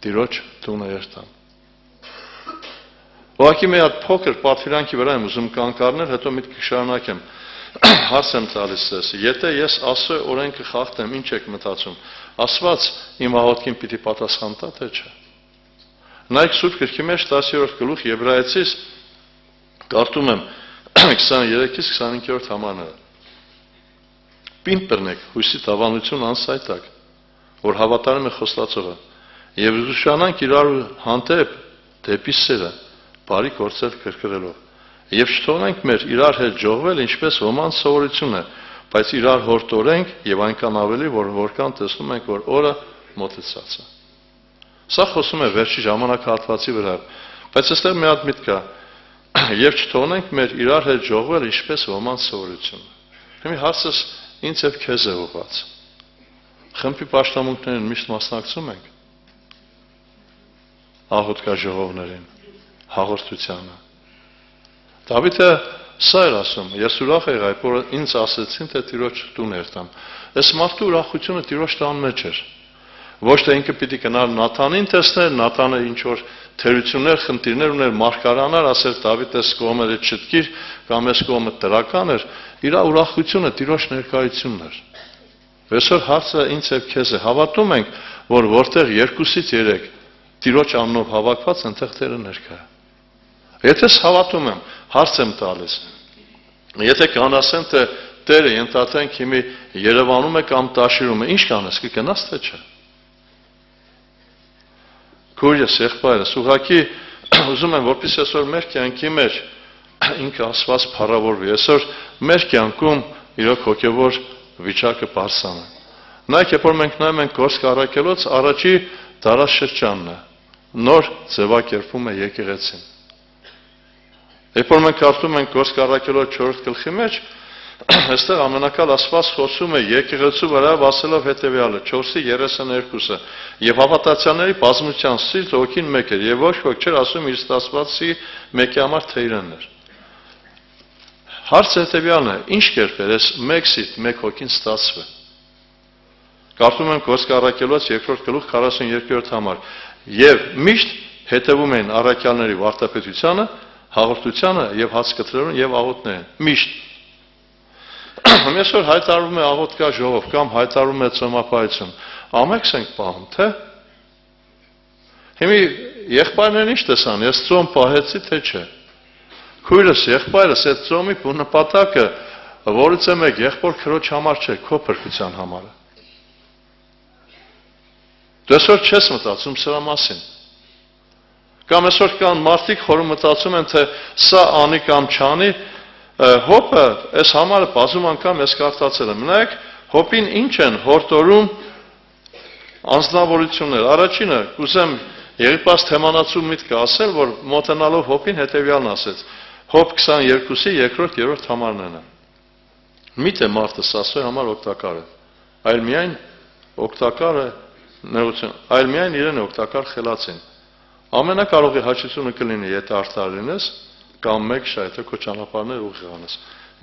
Տիրոջ տունը երթամ։ Ուղղակի մի հատ փոքր պատվիրանքի վրա եմ ուզում կանգ առնել, հետո միտքը շարունակեմ։ Հարց եմ տալիս ձեզ, եթե ես Աստծո օրենքը խախտեմ, ինչ եք մտածում։ Աստված իմ աղոթքին պիտի պատասխան տա, թե չէ։ Նայեք Սուրբ Գրքի մեջ 10-րդ գլուխ Եբրայեցիս կարդում եմ 23-ից 25-րդ համարները։ Պինդ բռնեք հույսի տավանություն անսայտակ, որ հավատարիմ է խոստացողը, եւ զուշանանք իրար հանդեպ դեպի սերը, բարի գործեր կրկրելով, եւ չթողնենք մեր իրար հետ ժողվել, ինչպես ոմանց սովորություն է, բայց իրար հորդորենք եւ այնքան ավելի, որքան տեսնում ենք, որ օրը մոտեցած է։ Սա խոսում է վերջի ժամանակահատվածի վրա, բայց այստեղ մի հատ միտք կա, եւ չթողնենք մեր իրար հետ ժողվել, ինչպես ոմանց սովորություն։ Հիմա հարցս ինձ եւ քեզ է ուղղված։ Խմբի պաշտամունքներին միշտ մասնակցում ենք աղոթքաժողովներին, հաղորդությանը։ Դավիթը սա էր ասում. ես ուրախ եղա, որ ինձ ասեցին, թե Տիրոջ տուն երթամ։ Այս մարդու ուրախությունը Տիրոջ տան մեջ էր։ Ոչ թե ինքը պիտի գնար Նաթանին տեսնել, Նաթանը ինչ որ թերություններ, խնդիրներ ուներ, մարգարանար, ասեր Դավիթ էս կողմը չտկիր, կամ էս կողմը տրական էր, իր ուրախությունը Տիրոջ ներկայությունն էր։ Այսօր հարցը ինձ եւ քեզ է, հավատում ենք, որ որտեղ 2-ից 3 Տիրոջ անունով հավաքված այնտեղ Տերը ներկա է։ Եթե հավատում եմ, հարց եմ տալիս։ Եթե կան ասեն, թե Տերը ենթադրենք հիմի Երևանում է կամ Տաշիրում է, ինչ կանես, կգնաս թե չէ։ Քույրս, եղբայրս, ուղղակի ուզում եմ, որպեսզի այսօր մեր կյանքի մեջ ինքը Աստված փառավորվի։ Այսօր մեր կյանքում իրոք հոգևոր վիճակը բարձրանում է։ Նայեք, երբ որ մենք նայում ենք Գործք առաքելոց, առաջի դարաշրջանն է, նոր ձևակերպում է եկեղեցին։ Երբ որ մենք կարդում ենք Գործք առաքելոց 4-րդ գլխի մեջ, Այստեղ ամենակալ Աստված խոսում է եկեղեցու վրա ասելով հետևյալը 4:32-ը եւ հավատացյալների բազմության սիրտ հոգին մեկ էր եւ ոչ ոք չէր ասում իր ստացվածի մեկի համար թե իրենն էր։ Հարցը հետևյալն է, ինչ կերպ էր այս մեկ սիրտ, մեկ հոգին ստացվի։ Կարդում եմ Խոսք առաքելոց 2-րդ գլուխ 42-րդ համար եւ միշտ հետևում են առաքյալների վարդապետությանը, հաղորդությանը եւ հաց կտրելուն եւ աղոթներին։ Միշտ Այսօր հայտարարում է աղոթ կա ժողով կամ հայտարարում է ծոմապայություն։ Ամեքս ենք պահում, թե։ Հիմի եղբայրներն ինչ տեսան, ես ծոմ պահեցի, թե չէ։ Քույրս, եղբայրս այդ ծոմի նպատակը որից է մեկ եղբոր քրոջ համար չէ, քո փրկության համար է։ Դու այսօր չես մտածում սրա մասին։ Կամ այսօր կան մարդիկ, որը մտածում են, թե սա անի կամ չանի, հոպը այս համարը բազում անգամ ես կարդացել եմ։ Մնայեք, հոպին ինչ են հորդորում անձնավորություններ։ Առաջինը, կուզեմ Եղիպաս թեմանացու միտքը ասել, որ մոտենալով հոպին հետևյալն ասեց։ Հոպ 22-ի 2-3 համարներն են։ Միթե մարդը սասոյ համար օգտակար է, այլ միայն օգտակար է նեղություն, այլ միայն իրեն օգտակար խելացին։ Ամենակարողի հաճությունը կլինի, եթե արդար լինես, կամ մեկ շա, եթե քո ճանապարհներ ուղիղ անես։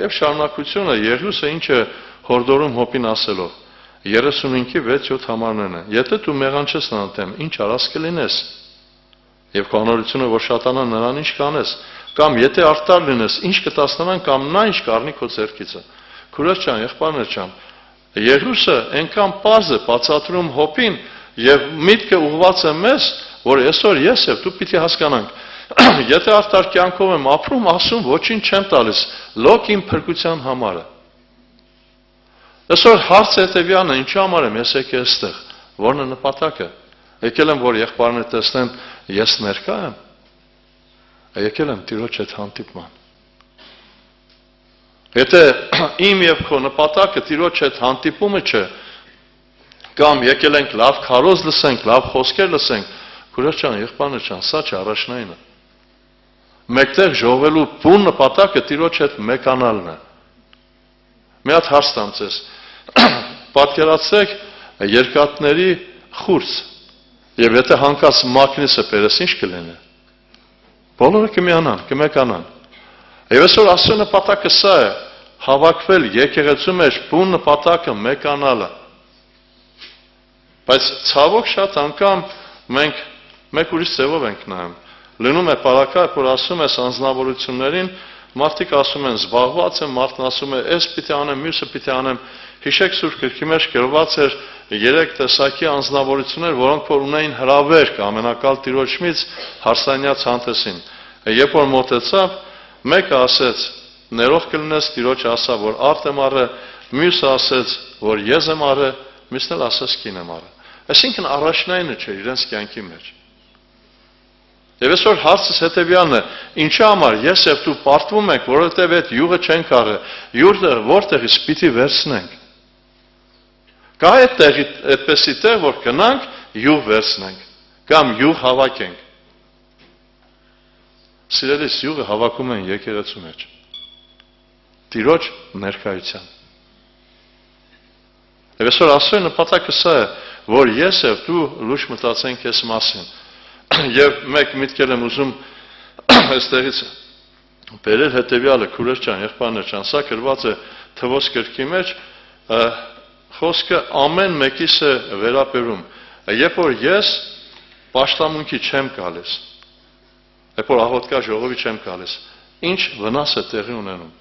Եվ շարունակությունը Եղիուսը ինչը հորդորում հոպին ասելով 35-ի 6-7 համարներն են։ Եթե դու մեղանչես նրան դեմ, ինչ արած կլինես։ Եվ քո անօրությունը որ շատանան նրան ինչ կանես, կամ եթե արդար լինես, ինչ կտաս նրան, կամ նա ինչ կառնի քո ձեռքիցը։ Քուրս ջան, եղբայրներ ջան, Եղիուսը այնքան պարզ է բացատրում հոպին եւ միտքը ուղղված է մեզ, որ այսօր ես եւ դու պիտի հասկանանք Եթե արդար կյանքով եմ ապրում, ասում ոչինչ չեմ տալիս, լոկ իմ փրկության համար է։ Այսօր հարցը հետևյալն է, ինչի համար եմ ես եկել այստեղ, որն է նպատակը։ Եկել եմ, որ եղբայրները տեսնեն, ես ներկա եմ։ Եկել եմ Տիրոջ հետ հանդիպման։ Եթե իմ եւ քո նպատակը Տիրոջ հետ հանդիպումը չէ, կամ եկել ենք լավ քարոզ լսենք, լավ խոսքեր լսենք, քուրս ջան, եղբայրներ ջան, սա չէ առաջնայինը։ Մեկտեղ ժողովելու բուն նպատակը Տիրոջ հետ մեկանալն է։ Մի հատ հարց տամ ձեզ։ Պատկերացրեք երկաթների խուրձ, եւ եթե հանկարծ մագնիսը բերես, ինչ կլինի։ Բոլորը կմիանան, կմեկանան։ Եվ այսօր Աստծո նպատակը սա է, հավաքվել եկեղեցու մեջ բուն նպատակը մեկանալը։ Բայց ցավոք շատ անգամ մենք մեկ ուրիշ ձևով ենք նայում։ Լինում է պարակայք, որ ասում ես անձնավորություններին, մարդիկ ասում են զբաղված եմ, մարդն ասում է այս պիտի անեմ, մյուսը պիտի անեմ։ Հիշեք Սուրբ Գրքի մեջ գրված էր 3 տեսակի անձնավորություններ, որոնք որ ունեին հրավերք ամենակալ Տիրոջից հարսանյաց հանդեսին։ Երբ որ մոտեցավ, մեկը ասեց. «Ներող կլինես», Տիրոջը ասա, որ արդ եմ առը, մյուսը ասեց, որ ես եմ առը, մյուսն էլ ասեց կին եմ առը։ Այսինքն առաջնայինը չէ իրենց կյանքի մեջ։ Եվ այսօր հարցս հետևյալն է, ինչի համար ես եւ դու պարտվում ենք, որովհետեւ այդ յուղը չենք առը, յուղը որտեղից պիտի վերցնենք։ Կա այդտեղի այդպեսի տեղ, որ գնանք յուղ վերցնենք, կամ յուղ հավաքենք։ Սիրելիս, յուղը հավաքում են եկեղեցու մեջ։ Տիրոջ ներկայության։ Եվ այսօր Աստծո նպատակը սա է, որ ես եւ դու լուրջ մտածենք այս մասին։ Եվ մեկ միտքել եմ ուզում այստեղից բերել հետևյալը, քուրս ջան, եղբայրներ ջան, սա գրված է Թվոց գրքի մեջ, խոսքը ամեն մեկիս է վերաբերում։ Երբ որ ես պաշտամունքի չեմ գալիս, երբ որ աղոթքա ժողովի չեմ գալիս, ինչ վնաս է տեղի ունենում։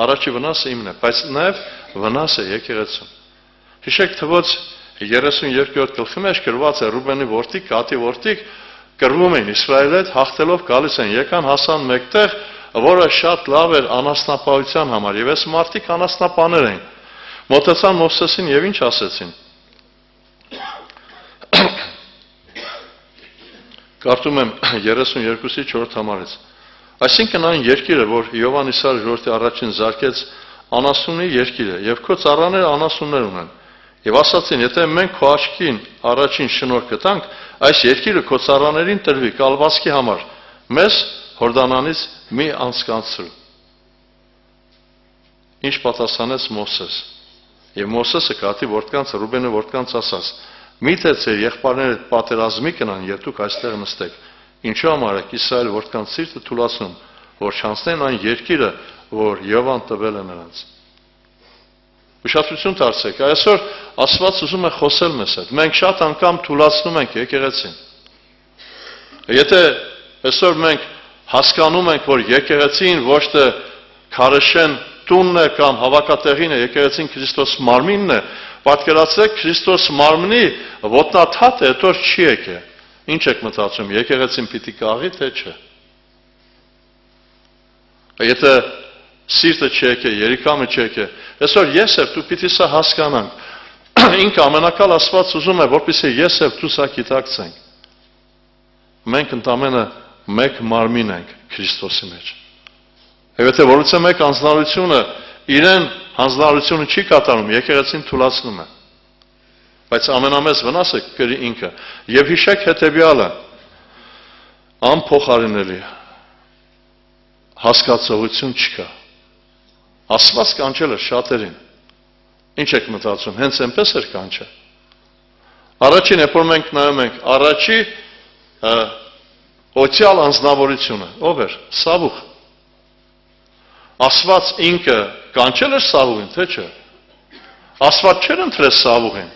Առաջի վնասը իմն է, բայց նաև վնաս է եկեղեցուն։ Հիշեք Թվոց 32-րդ գլխի մեջ գրված է Ռուբենի որդիկ, Գադի որդիկ կռվում են Իսրայելի հետ, հաղթելով գալիս են, եկան հասան մեկտեղ, որը շատ լավ էր անասնապահության համար, եւ այս մարդիկ անասնապաներ են։ Մոտեցան Մովսեսին եւ ինչ ասեցին։ Կարդում եմ 32-ի 4 համարից։ Այսինքն այն երկիրը, որ Հովհաննիսար ժողովրդի առաջին զարկեց, անասունի երկիր է, եւ քո ծառաները անասուններ ունեն։ Եվ ասացին, եթե մենք քո աչքին առաջին շնորհքը տանք, այս երկիրը քո ծառաներին տրվի կալվածքի համար, մեզ Հորդանանից մի անցկացրու։ ինչ պատասխանեց Մովսես։ Եվ Մովսեսը կատի որդկանց Ռուբենը որդկանց ասաց. «Միթե ձեր եղբայրները պատերազմի կնան, եւ դուք այստեղ նստեք։ Ինչու համար եք Իսրայել որդկանց սիրտը թուլացնում, որ չանցնեն այն երկիրը, որ Եհովան տվել է նրանց»։ Ուշադրություն դարձեք, այսօր Աստված ուզում է խոսել մեզ հետ։ Մենք շատ անգամ թուլացնում ենք եկեղեցին։ Եթե այսօր մենք հասկանում ենք, որ եկեղեցին ոչ թե քարշեն տունն է կամ հավաքատեղին է, եկեղեցին Քրիստոս մարմինն է, պատկերացրեք Քրիստոս մարմնի ոտնաթաթը այդօր չի եկե։ Ինչ եք մտածում, եկեղեցին պիտի կաղի, թե չէ։ Եթե սիրտը չեկե, երիկամը չեկե, այսօր ես եւ դու պիտի սա հասկանանք։ Ինքը ամենակալ Աստված ուզում է, որպեսզի ես եւ դու սա գիտակցենք։ Մենք ընդամենը մեկ մարմին ենք Քրիստոսի մեջ։ Եվ եթե որևէ մեկ անձնարությունը իրեն հանձնարարությունը չի կատարում, եկեղեցին թուլացնում է։ Բայց ամենամեծ վնասը կրի ինքը։ Եվ հիշեք հետևյալը. անփոխարինելի հասկացողություն չկա։ Աստված կանչել է շատերին։ Ինչ եք մտածում, հենց այնպես էր կանչել։ Առաջին, երբ որ մենք նայում ենք, առաջի օցիալ անձնավորությունը, ով էր։ Սավուխ։ Աստված ինքը կանչել էր Սավուխին, թե չէ։ Աստված չէր ընտրել Սավուխին։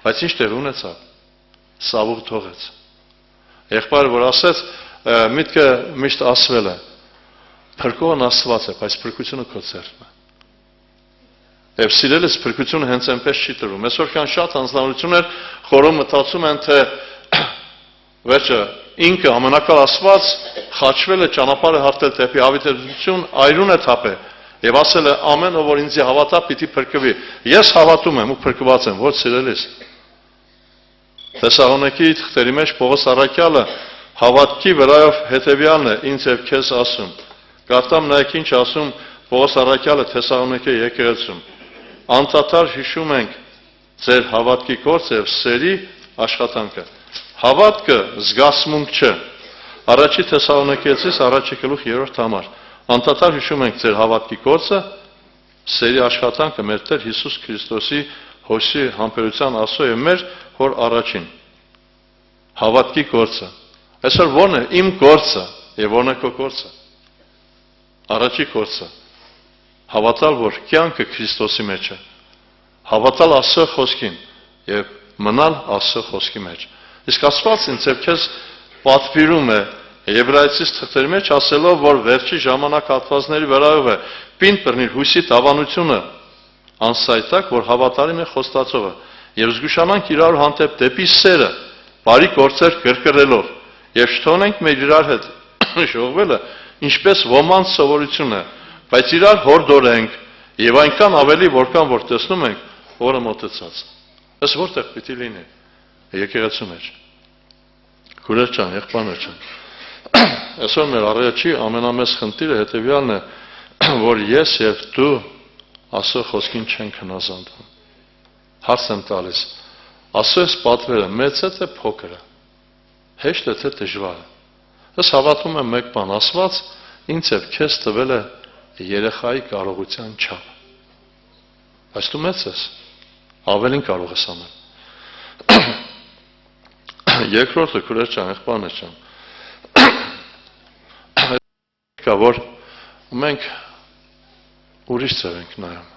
Բայց ինչ տեղ ունեցավ։ Սավուխ թողեց։ Եղբայրը որ ասեց, միտքը միշտ ասվել է, փրկողն Աստված է, բայց փրկությունը քո ձեռքն է։ Եվ սիրելիս փրկությունը հենց այնպես չի տրվում։ Այսօր կան շատ անձնավորություններ, խորում մտածում են, թե վերջը ինքը ամենակալ Աստված խաչվել է, ճանապարհը հարթել դեպի հավիտենականություն, այրուն է թափել եւ ասել է ամեն ով որ ինձ հավատա պիտի փրկվի։ Ես հավատում եմ ու փրկված եմ, ոչ սիրելիս։ Թեսաղոնիկի թղթերի մեջ Պողոս առաքյալը հավատքի վրայով հետևյալն է ինձ եւ քեզ ասում։ Կարդամ նայեք ինչ ասում Պողոս առաքյալը Թեսաղոնիկի եկեղեցում։ Անդադար հիշում ենք ձեր հավատքի գործը եւ սերի աշխատանքը։ Հավատքը զգացմունք չէ։ Առաջի Թեսաղոնիկեցիս առաջի գլուխ 3-րդ համար։ Անդադար հիշում ենք ձեր հավատքի գործը, սերի աշխատանքը մեր Տեր Հիսուս Քրիստոսի հոսի համբերության ասո եւ մեր հոր առաջին։ Հավատքի գործը։ Այսօր ո՞րն է իմ գործը եւ ո՞րն է քո գործը։ Առաջի գործը։ Հավատալ, որ կյանքը Քրիստոսի մեջ է։ Հավատալ Աստծո խոսքին եւ մնալ Աստծո խոսքի մեջ։ Իսկ Աստված ինձ եւ քեզ պատվիրում է Եբրայեցիս թղթերի մեջ ասելով, որ վերջի ժամանակ հատվածների վրայով է պինդ բռնիր հույսի տավանությունը անսայտակ, որ հավատարիմ է խոստացողը եւ զգուշանանք իրար հանդեպ դեպի սերը, բարի գործեր կրկրելով եւ շթոնենք մեր իրար հետ շողվելը, ինչպես ոմանց սովորություն է, բայց իրար հորդորենք եւ այնքան ավելի որքան որ տեսնում ենք օրը մոտեցած։ Այս որտեղ պիտի լինի եկեղեցու մեջ։ Քուրեր ջան, եղբայրներ ջան։ Այսօր մեր առաջի ամենամեծ խնդիրը հետևյալն է, որ ես եւ դու Աստծո խոսքին չենք հնազանդվում։ Հարց եմ տալիս. Աստծո պատվերը մեծ է թե փոքր է։ Հեշտ է թե դժվար է։ Ես հավատում եմ մեկ բան, Աստված ինձ եւ քեզ տվել է երեխայի կարողության չափ։ Բայց դու մեծ ես, ավելին կարող ես անել։ Երկրորդը քուրեր ջան, եղբայրներ ջան։ Կա որ մենք ուրիշ ձև ենք նայում։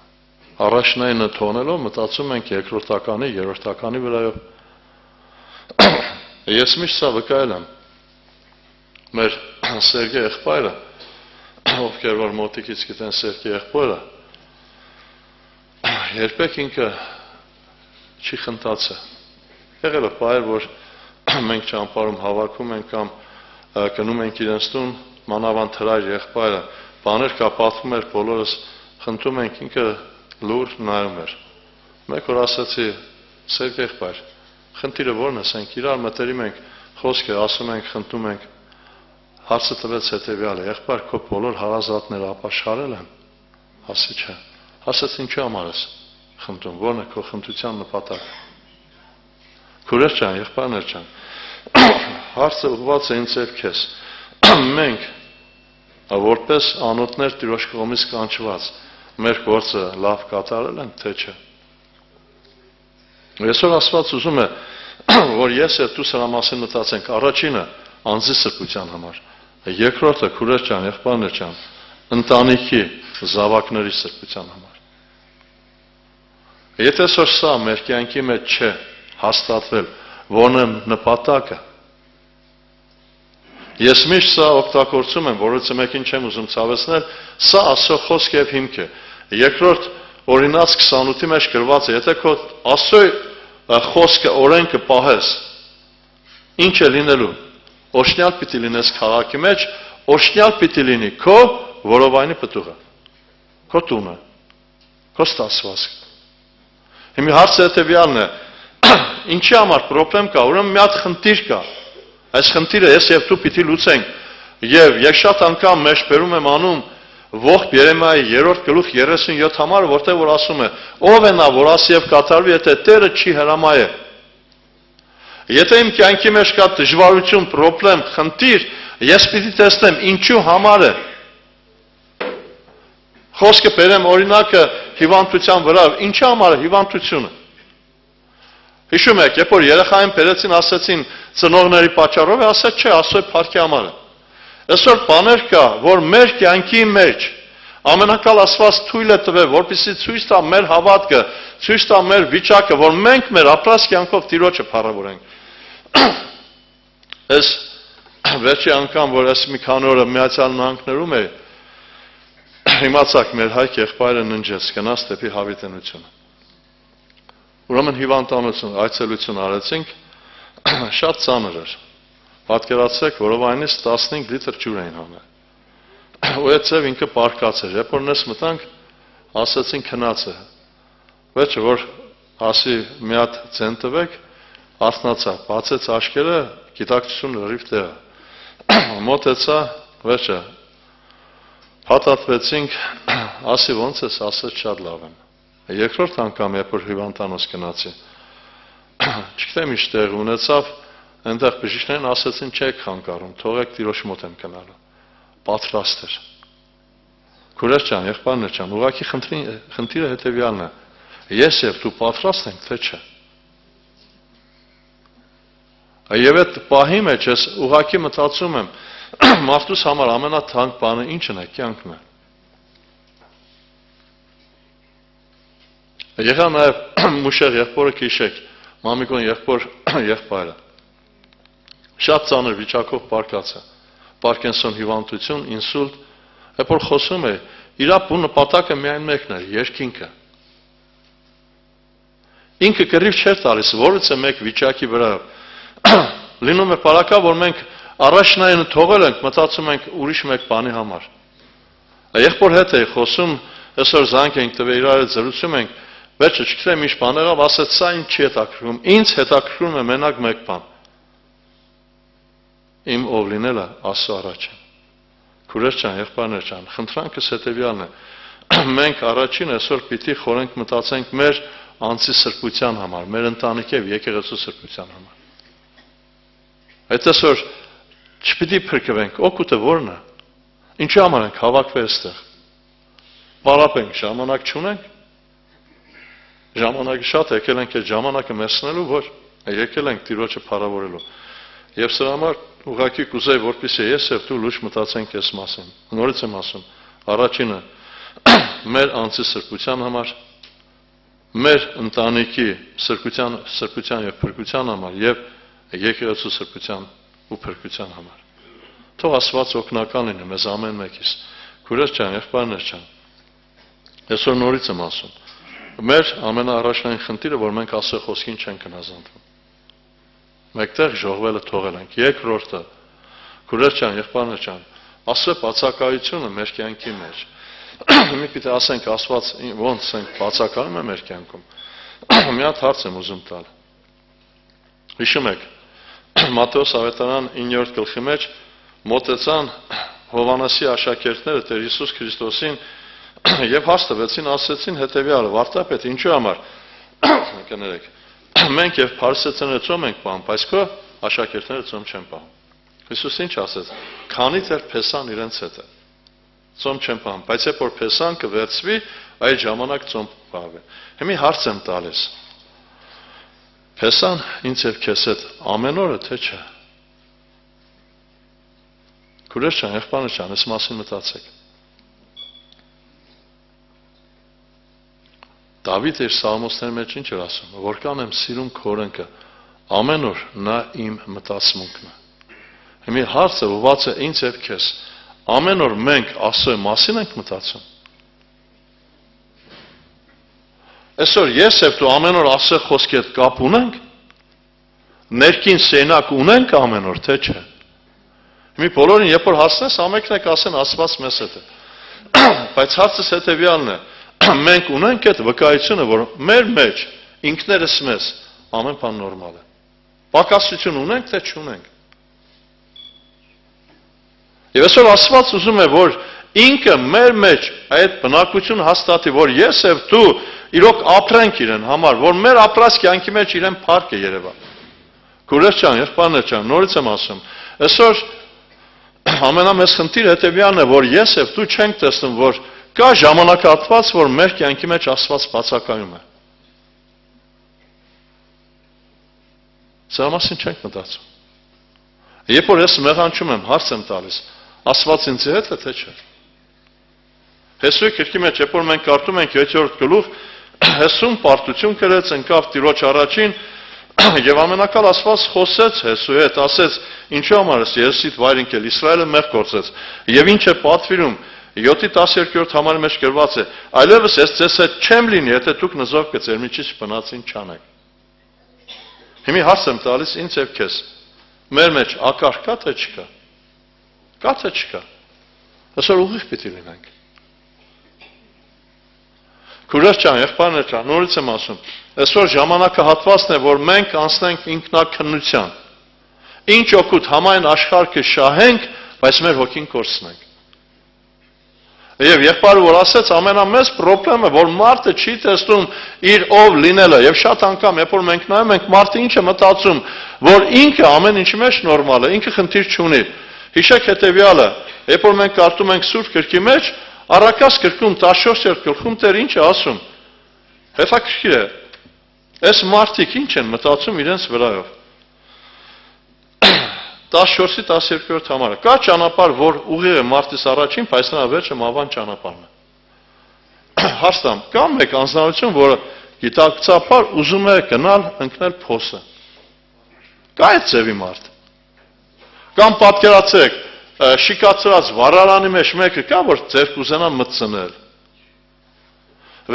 Առաջնայինը թողնելով մտածում ենք երկրորդականի, երրորդականի վրայով։ Ես միշտ սա վկայել եմ։ Մեր Սերգեյ եղբայրը, ովքեր որ մոտիկից գիտեն Սերգեյ եղբայրը, երբեք ինքը չի խնդացել։ Եղել է պայր, որ մենք ճամփարում հավաքում ենք կամ գնում ենք իրենց տուն, մանավանդ հրայր եղբայրը, բաներ կա պատվում էր բոլորս խնդում ենք ինքը լուր նայում էր։ Մեկ օր ասացի Սերգեյ եղբայր, խնդիրը ո՞րն է, ասենք իրար մտերիմ ենք, խոսքը ասում ենք, խնդում ենք։ Հարցը տվեց հետևյալը, եղբայր քո բոլոր հարազատները ապաշխարել են։ Ասի չէ։ Ասաց ինչու համար ես խնդում, ո՞րն է քո խնդրության նպատակը։ Քուրեր ջան, եղբայրներ ջան, հարցը ուղղված է ինձ եւ քեզ։ Մենք որպես անոթներ Տիրոջ կողմից կանչված մեր գործը լավ կատարել ենք, թե չէ։ Այսօր Աստված ուզում է, որ ես եւ դու սրա մասին մտածենք։ Առաջինը անձի սրբության համար, երկրորդը քուրեր ջան, եղբայրներ ջան, ընտանիքի զավակների սրբության համար։ Եթե սա մեր կյանքի մեջ չէ հաստատվել, որն է նպատակը, ես միշտ սա օգտագործում եմ, որից մեկին չեմ ուզում ցավեցնել, սա Աստծո խոսք եւ հիմք է։ Երկրորդ օրինաց 28-ի մեջ գրված է, եթե քո Աստծո խոսքը օրենքը պահես, ինչ է լինելու։ Օշնյալ պիտի լինես քաղաքի մեջ, օշնյալ պիտի լինի քո որովայնի պտուղը, քո տունը, քո ստացվածքը։ Հիմա հարցը հետևյալն է. ինչի համար խնդրեմ կա, ուրեմն մի հատ խնդիր կա։ Այս խնդիրը ես եւ դու պիտի լուծենք։ Եվ ես շատ անգամ մեջ բերում եմ անում ողբ Երեմիայի 3:37 համարը, որտեղ որ ասում է. ով է նա, որ ասի եւ կատարվի, եթե Տերը չի հրամայե։ Եթե իմ կյանքի մեջ կա դժվարություն, խնդրեմ, խնդիր, ես պիտի տեսնեմ ինչու համար է։ Խոսքը բերեմ օրինակը հիվանդության վրա, ինչի համար է հիվանդությունը։ Հիշում եք, երբ որ երեխային բերեցին, ասեցին ծնողների պատճառով է, ասեց չէ, Աստծո փառքի համար է։ Այսօր բաներ կա, որ մեր կյանքի մեջ ամենակալ Աստված թույլ է տվել, որպեսզի ցույց տա մեր հավատքը, ցույց տա մեր վիճակը, որ մենք մեր ապրած կյանքով Տիրոջը փառավորենք։ Այս վերջի անգամ, որ ես մի քանի օր Միացյալ Նահանգներում էի, իմացաք մեր հայ եղբայրը ննջեց, գնաց դեպի հավիտենությունը։ Ուրեմն հիվանդանոցում այցելություն արեցինք, շատ ծանր էր։ Պատկերացրեք, որովայնից 15 լիտր ջուր էին հանել։ Ու այդ ծև ինքը պարկած էր։ Երբ որ ներս մտանք, ասացին քնած է։ Վերջը որ ասի մի հատ ձեն տվեք, արթնացա, բացեց աչքերը, գիտակցությունը լրիվ տեղը։ Մոտեցա, վերջը հատատվեցինք, ասի ոնց ես, ասեց շատ լավ եմ։ Երկրորդ անգամ, երբ որ հիվանդանոց գնացի, չգիտեմ ինչ տեղ ունեցավ, այնտեղ բժիշկներն ասեցին չեք խանգարում, թողեք Տիրոջ մոտ եմ գնալու։ Պատրաստ էր։ Քուրեր ջան, եղբայրներ ջան, ուղղակի խնդիրը հետևյալն է։ Ես եւ դու պատրաստ ենք, թե չէ։ Եվ այդ պահի մեջ ես ուղղակի մտածում եմ, մարդուս համար ամենաթանկ բանը ինչն է, կյանքն է։ Եղա նաև Մուշեղ եղբորը քիշեք, Մամիկոն եղբայրը։ Շատ ծանր վիճակով պարկած է, Պարկենսոն հիվանդություն, ինսուլտ, երբ որ խոսում է, իր բու նպատակը միայն մեկն էր, երկինքը։ Ինքը կռիվ չէր տալիս, որից է մեկ վիճակի վրա։ Լինում է պարակա, որ մենք առաջնային թողել ենք, մտածում ենք ուրիշ մեկ բանի համար։ Եղբոր հետ էի խոսում, այսօր զանգ ենք տվել, իրար հետ զրուցում ենք, վերջը չգիտեմ ինչ բան եղավ, ասեց սա ինձ չի հետաքրքրում, ինձ հետաքրքրում է մենակ մեկ բան։ Իմ ով լինելը Աստծո առաջ է։ Քուրեր ջան, եղբայրներ ջան, խնդրանքս հետևյալն է։ Մենք առաջին այսօր պիտի խորենք մտածենք մեր անձի սրբության համար, մեր ընտանիքի եւ եկեղեցու սրբության համար։ Այդ այսօր չպիտի փրկվենք, օգուտը ո՞րն է։ Ինչի համար ենք հավաքվել այստեղ։ Պարապենք, ժամանակ չունենք։ Ժամանակը շատ եկել ենք այդ ժամանակը մերցնելու, որ եկել ենք Տիրոջը փառավորելու։ Եվ սրա համար ուղղակի կուզեի, որպեսզի ես եւ դու լուրջ մտածենք այս մասին։ Նորից եմ ասում, առաջինը մեր անձի սրբության համար, մեր ընտանիքի սրբության եւ փրկության համար եւ եկեղեցու սրբության ու փրկության համար։ Թող Աստված օգնական լինի մեզ ամեն մեկիս։ Քուրեր ջան, եղբայրներ ջան։ Այսօր նորից եմ ասում, մեր ամենաառաջնային խնդիրը, որ մենք Աստծո խոսքին չենք հնազանդվում։ Մեկտեղ ժողվելը թողել ենք։ Երկրորդը, քուրեր ջան, եղբայրներ ջան, Աստծո բացակայությունը մեր կյանքի մեջ։ Մի պիտի ասենք Աստված ոնց ենք բացակայում է մեր կյանքում։ Մի հատ հարց եմ ուզում տալ։ Հիշում եք, Մատթեոս ավետարան 9-րդ գլխի մեջ մոտեցան Հովանեսի աշակերտները Տեր Հիսուս Քրիստոսին եւ հաստատեցին, ասեցին հետեւյալը. Վարդապետ, ինչու համար կներեք։ Մենք եւ փարիսեցիները ծոմ ենք պահում, բայց քո աշակերտները ծոմ չեն պահում։ Հիսուս ինչ ասեց. քանի դեռ փեսան իրենց հետ է։ ծոմ չեմ պահում, բայց երբ որ փեսան կվերցվի, այդ ժամանակ ծոմ պահվի։ Հիմի հարց եմ տալիս։ Փեսան ինձ եւ քեզ հետ ամեն օրը թե չէ։ Քուրեր ջան, եղբայրներ ջան, այս մասին մտածեք։ Դավիթ իր սաղմոսների մեջ ինչ էր ասում, որքան եմ սիրում քո օրենքը, ամեն օր նա իմ մտածմունքն է։ Հիմի հարցը ուղղված է ինձ եւ քեզ։ Ամեն օր մենք Աստծո մասին ենք մտածում։ Այսօր ես եւ դու ամեն օր Աստծո խոսքի հետ կապ ունենք։ Ներքին սենակ ունենք ամեն օր, թե չէ։ Հիմի բոլորին երբ որ հասնես, ամենքն եք ասեն Աստված մեզ հետ է։ Բայց հարցս հետեւյալն է. մենք ունենք այդ վկայությունը, որ մեր մեջ ինքներս մեզ ամեն բան նորմալ է։ Պակասություն ունենք, թե չունենք։ Եվ այսօր Աստված ուզում է, որ ինքը մեր մեջ այդ բնակություն հաստատի, որ ես եւ դու իրոք ապրենք իրեն համար, որ մեր ապրած կյանքի մեջ իրեն փառք է երևա։ Քուրեր ջան, եղբայրներ ջան, նորից եմ ասում, այսօր ամենամեծ խնդիրը հետեւյալն է, որ ես եւ դու չենք տեսնում, որ կա ժամանակահատված, որ մեր կյանքի մեջ Աստված բացակայում է։ Սա մասին չենք մտածում։ Երբ որ ես մեղանչում եմ, հարց եմ տալիս, Աստված ինձ հետ է, թե չէ։ Հեսուի գրքի մեջ, երբ որ մենք կարդում ենք 7-րդ գլուխ, Հեսուն պարտություն կրեց, ընկավ Տիրոջ առաջին, եւ ամենակալ Աստված խոսեց Հեսուի հետ, ասեց. ինչու համար ես Երեսիդ վայր ընկել, Իսրայելը մեղ գործեց։ Եվ ինչ է պատվիրում 7-12-րդ համարի մեջ գրված է. այլևս ես ձեզ հետ չեմ լինի, եթե դուք նզով կծեր միջից բնածին չանեք։ Հիմի հարց եմ տալիս ինձ եւ քեզ։ Մեր մեջ ակարգ կա թե չկա։ Կա թե չկա։ Այսօր ուղիղ պիտի լինենք։ Քուրեր ջան, եղբայրներ ջան, նորից եմ ասում, այսօր ժամանակահատվածն է, որ մենք անցնենք ինքնակնության։ Ինչ օգուտ համայն աշխարհը շահենք, բայց մեր հոգին կորցնենք։ Եվ եղբայրը որ ասեց, ամենամեծ խնդիրը, որ մարդը չի տեսնում իր ով լինելը, եւ շատ անգամ, երբ որ մենք նայում ենք, մարդը ինչ է մտածում, որ ինքը ամեն ինչի մեջ նորմալ է, ինքը խնդիր չունի։ Հիշեք հետեւյալը, երբ որ մենք կարդում ենք Սուրբ Գրքի մեջ, Առակաս գրքում 14-րդ գլխում Տեր ինչ է ասում։ Հետաքրքիր է։ Այս մարդիկ ինչ են մտածում իրենց վրայով։ 14-ի 12-րդ համարը։ Կա ճանապարհ, որ ուղիղ է մարդիս առաջին, բայց նրա վերջը մավան ճանապարհն է։ Հարցամ, կա մեկ անձնարություն, որը գիտակցաբար ուզում է գնալ ընկնել փոսը։ Կա այդ ձևի մարդ։ Կամ պատկերացրեք, շիկացրած վառարանի մեջ մեկը կա, որ ձեր կուզենա մտցնել։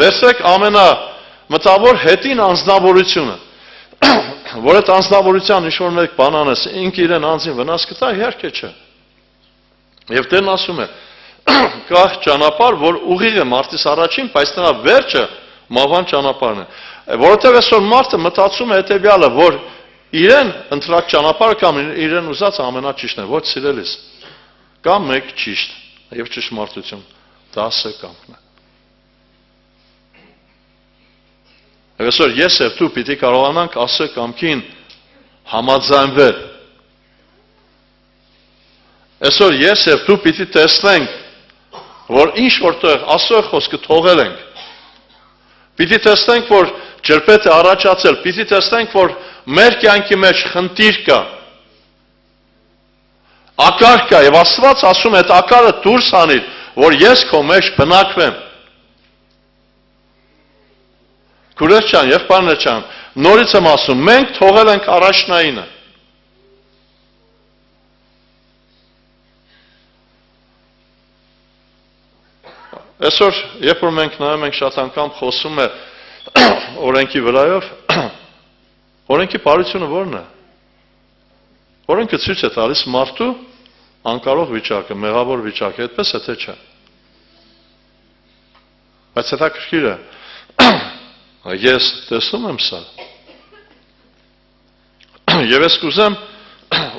Վերցրեք ամենամտավոր հետին անձնավորությունը, որ այդ անձնավորության ինչ-որ մեկ բան անես, ինքը իրեն անձին վնաս կտա, իհարկե չէ։ Եվ Տերն ասում է, կա ճանապարհ, որ ուղիղ է մարդիս առաջին, բայց նրա վերջը մավան ճանապարհն է։ Որովհետև այսօր մարդը մտածում է հետևյալը, որ իրեն ընտրած ճանապարհը կամ իրեն ուզած ամենաճիշտն է, ոչ սիրելիս։ Կա մեկ ճիշտ եւ ճշմարտություն, դա Աստծո կամքն է։ Այսօր ես եւ դու պիտի կարողանանք Աստծո կամքին համաձայնվել։ Այսօր ես եւ դու պիտի տեսնենք, որ ինչ որտեղ Աստծո խոսքը թողել ենք։ Պիտի տեսնենք, որ ջրպետ է առաջացել, պիտի տեսնենք, որ մեր կյանքի մեջ խնդիր կա։ Ակար կա եւ Աստված ասում է այդ ակարը դուրս անիր, որ ես քո մեջ բնակվեմ։ Քուրեր ջան, եղբայրներ ջան, նորից եմ ասում, մենք թողել ենք առաջնայինը։ Այսօր, երբ որ մենք նայում ենք շատ անգամ խոսում է օրենքի վրայով, օրենքի բարությունը ո՞րն է։ Օրենքը ցույց է տալիս մարդու անկարող վիճակը, մեղավոր վիճակը, այդպես է թե չէ։ Բայց հետաքրքիր է, ես տեսնում եմ սա։ Եվ ես կուզեմ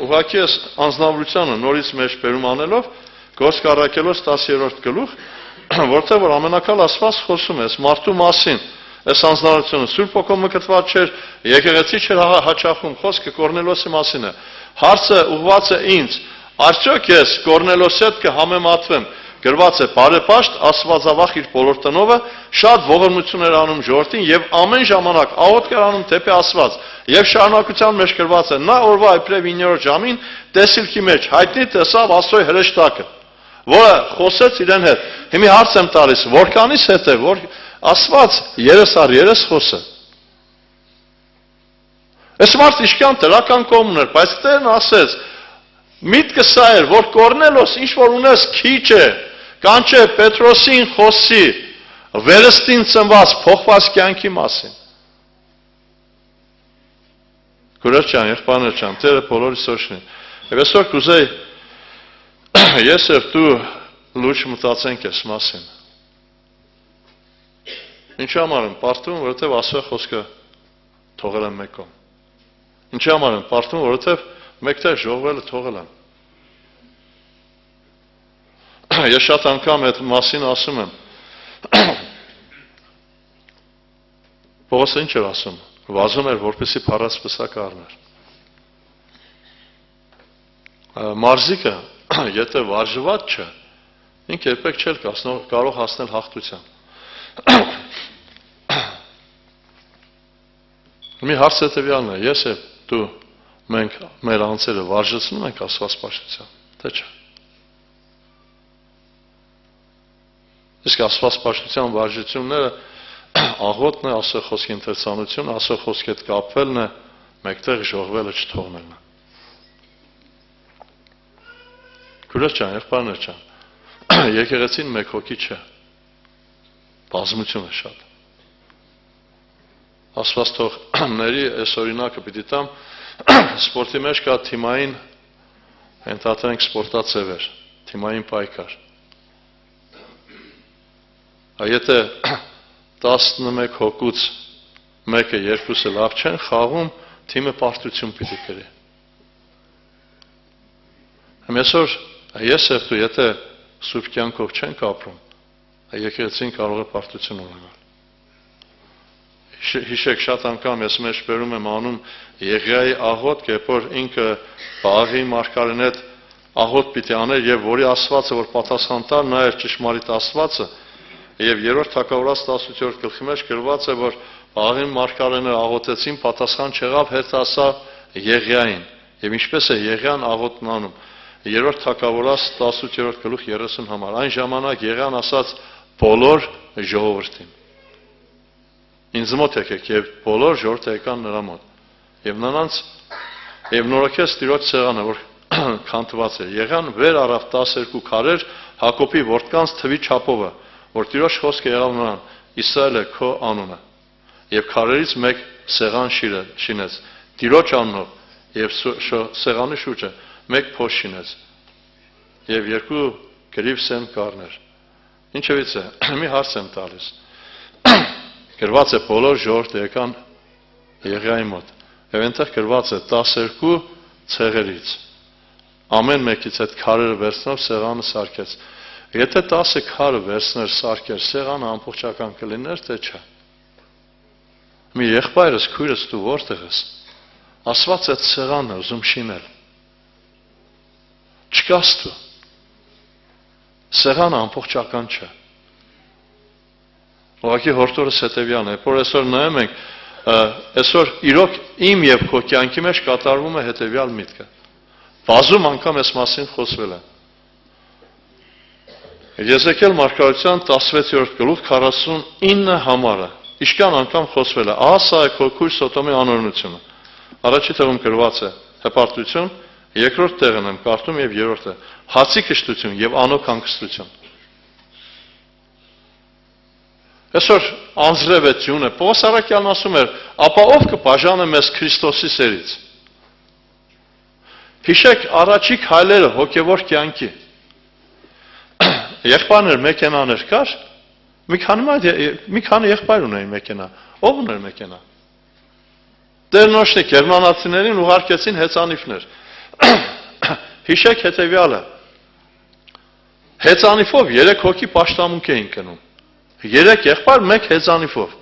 ուղղակի ես անձնավորությանը նորից մեջ բերում անելով, Գործք առաքելոց 10-րդ գլուխ, որտեղ որ ամենակալ Աստված խոսում է մարդու մասին, այս անձնարարությունը Սուրբ Հոգով մկրտված չէր, եկեղեցի չէր հաճախում, խոսքը Կորնելոսի մասին է։ Հարցը ուղղված է ինձ, արդյոք ես Կորնելոսի հետ կհամեմատվեմ, գրված է բարեպաշտ Աստվածավախ իր բոլոր տնովը շատ ողորմություն էր անում ժողովրդին եւ ամեն ժամանակ աղոթք էր անում դեպի Աստված եւ շարունակության մեջ գրված է նա օրվա իբրև 9-րդ ժամին տեսիլքի մեջ հայտնի տեսավ Աստծոյ հրեշտակը որը խոսեց իրեն հետ հիմի հարց եմ տալիս որքանից հետ է որ Աստված 30 խոսը Այս մարդը իշքան դրական կողմն էր բայց Տերն ասեց միտքը սա էր որ Կորնելոս ինչ որ ունես քիչ է կանչե Պետրոսին խոսի վերստին ծնված փոխված կյանքի մասին Գուրեր ջան, եղբայրներ ջան, Տերը բոլորիս օժնի։ Եվ այսօր կուզեի ես եւ դու լուրջ մտածենք այս մասին։ Ինչի համար եմ պարտում, որովհետեւ Աստծո խոսքը թողել եմ մեկում։ Ինչի համար եմ պարտում, որովհետեւ մեկտեղ ժողովելը թողել եմ։ Ես շատ անգամ այդ մասին ասում եմ։ Պողոսը ինչ էր ասում։ Վազում էր, որպեսի փառած պսակ առներ։ Մարզիկը, եթե վարժված չէ, ինք երբեք չէր կարող հասնել հաղթության։ Մի հարց հետևյալն է, ես եւ դու մենք մեր անձերը վարժեցնում ենք Աստված պաշտության, թե չէ։ Իսկ Աստված պաշտության վարժությունները աղոթն է, Աստծո խոսքի ընթերցանությունը, Աստծո խոսքի հետ կապվելն է, մեկտեղ ժողվելը չթողնելն է։ Քուրեր ջան, եղբայրներ ջան, եկեղեցին մեկ հոգի չէ։ Բազմություն է շատ։ Աստված թող ների այս օրինակը պիտի տամ, սպորտի մեջ կա թիմային, ընդհանրենք սպորտացևեր, թիմային պայքար։ Եթե 11 հոգուց մեկը երկուսը լավ չեն խաղում, թիմը պարտություն պիտի կրի։ Այսօր ես եւ դու եթե սուրբ կյանքով չենք ապրում, եկեղեցին կարող է պարտություն ունենալ։ Հիշեք շատ անգամ ես մեջ բերում եմ անում Եղիայի աղոթք, երբ որ ինքը Բաղի մարգարեն հետ աղոթք պիտի աներ եւ որի Աստվածը որ պատասխան տար, նա էր ճշմարիտ Աստվածը։ Եվ երրորդ թագավորաց 18-րդ գլխի մեջ գրված է, որ Բաղի մարգարեները աղոթեցին, պատասխան չեղավ, հետ ասավ Եղիային։ Եվ ինչպես է Եղիան աղոթն անում։ Երրորդ թագավորաց 18-րդ գլուխ 30 համար։ Այն ժամանակ Եղիան ասաց բոլոր ժողովրդին։ Ինձ մոտ եկեք եւ բոլոր ժողովուրդը եկան նրա մոտ։ Եվ նրանց եւ նորոգեց Տիրոջ սեղանը, որ քանթված էր։ Եղիան վեր առավ 12 քարեր Հակոբի որդկանց թվի չափովը, որ Տիրոջ խոսքը եղավ նրան. Իսրայել է քո անունը։ Եվ քարերից մեկ սեղան շինեց Տիրոջ անունով եւ սեղանի շուրջը մեկ փոշ շինեց եւ երկու գրիվ սեն կառներ։ Ինչևից է, մի հարց եմ տալիս։ Գրված է բոլոր ժողովուրդը եկան Եղիայի մոտ։ Եվ այնտեղ գրված է 12 ցեղերից։ Ամեն մեկից այդ քարերը վերցնով սեղանը սարքեց։ Եթե 10 քարը վերցներ սարքեր, սեղանը ամբողջական կլիներ, թե չէ։ Մի եղբայրս, քույրս դու որտեղ ես։ Աստված այդ սեղանը ուզում շինել։ Չկաս դու։ Սեղանը ամբողջական չէ։ Ուղղակի հորտորս հետևյալն է, որ այսօր նայում ենք, այսօր իրոք իմ եւ քո կյանքի մեջ կատարվում է հետևյալ միտքը։ Բազում անգամ այս մասին խոսվել է։ Եզեկիել մարգարության 16-րդ գլուխ 49 համարը իշքան անգամ խոսվել է, ահա սա է քո քույր Սոդոմի անօրենությունը։ Առաջի տեղում գրված է հպարտություն, երկրորդ տեղն եմ կարդում եւ երրորդը հացի կշտություն եւ անոք հանգստություն։ Այսօր անձրևեցյուն է, Պողոս առաքյալն ասում էր, ապա ով կբաժանե մեզ Քրիստոսի սերից։ Հիշեք առաջի քայլերը հոգեվոր կյանքի։ Եղբայրներ մեքենաներ կար, մի քանի եղբայր ունեին մեքենա, ով ուներ մեքենա։ Տերնոշնի գերմանացիներին ուղարկեցին հեծանիվներ։ Հիշեք հետևյալը։ Հեծանիվով 3 հոգի պաշտամունք էին կնում։ 3 եղբայր, 1 հեծանիվով։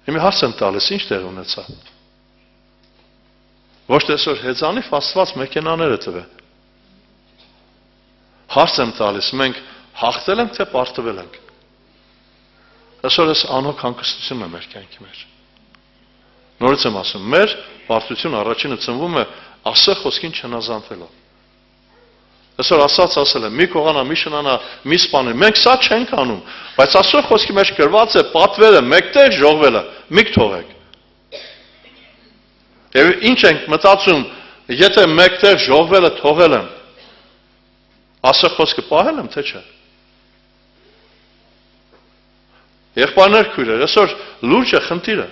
Հիմա հարց եմ տալիս, ինչ տեղ ունեցավ։ Ոչ թե այսօր հեծանիվ Աստված մեքենաները տվե։ Հարց եմ տալիս, մենք հաղթել ենք, թե պարտվել ենք։ Այսօր այս անհոգ հանգստությունն է մեր կյանքի մեջ։ Նորից եմ ասում, մեր պարտությունը առաջինը ծնվում է Աստծո խոսքին չհնազանդվելով։ Այսօր ասել եմ, մի կողանա, մի շնանա, մի սպանի, մենք սա չենք անում, բայց Աստծո խոսքի մեջ գրված է պատվերը մեկտեղ ժողվելը, միք թողեք։ Եվ ինչ ենք մտածում, եթե մեկտեղ ժողվելը թողել եմ, Աստծո խոսքը պահել եմ, թե չէ։ Եղբայրներ, քույրեր, այսօր լուրջ է խնդիրը։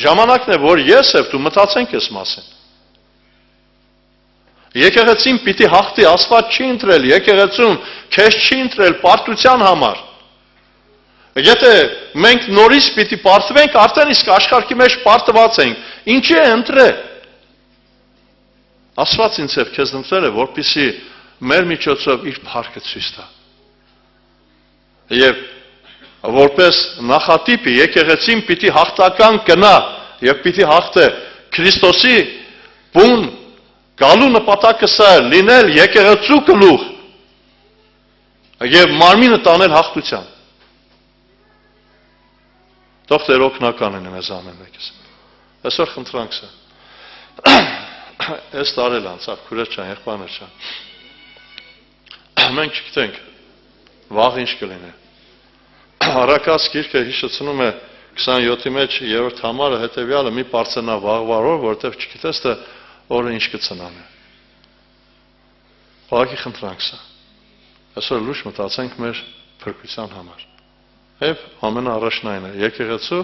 Ժամանակն է, որ ես եւ դու մտածենք այս մասին։ Եկեղեցին պիտի հաղթի, Աստված չի ընտրել, եկեղեցում քեզ չի ընտրել պարտության համար։ Եթե մենք նորից պիտի պարտվենք, արդեն իսկ աշխարհի մեջ պարտված ենք։ Ինչի է ընտրել։ Աստված ինձ եւ քեզ ընտրել է, որպեսզի մեր միջոցով իր փառքը ցույց տա։ Եվ որպես նախատիպի եկեղեցին պիտի հաղթական գնա եւ պիտի հաղթե Քրիստոսի բուն գալու նպատակը սա է լինել եկեղեցու գլուխ եւ մարմինը տանել հաղթության։ Թող Տեր օգնական լինի մեզ ամեն մեկիս։ Այսօր խնդրանք սա։ Այս տարել անցավ քուրեր ջան, եղբայրներ ջան։ Մենք չգիտենք վաղ ինչ կլինի։ Առակաց գիրքը հիշեցնում է 27-ի մեջ 3-րդ համարը հետևյալը մի բարձրանա վաղվա օր, որտեղ չգիտես թե օրը ինչ կցնանա։ Ուղղակի խնդրանք սա։ Այսօր լուրջ մտածենք մեր փրկության համար։ Եվ ամենաառաջնայինը եկեղեցու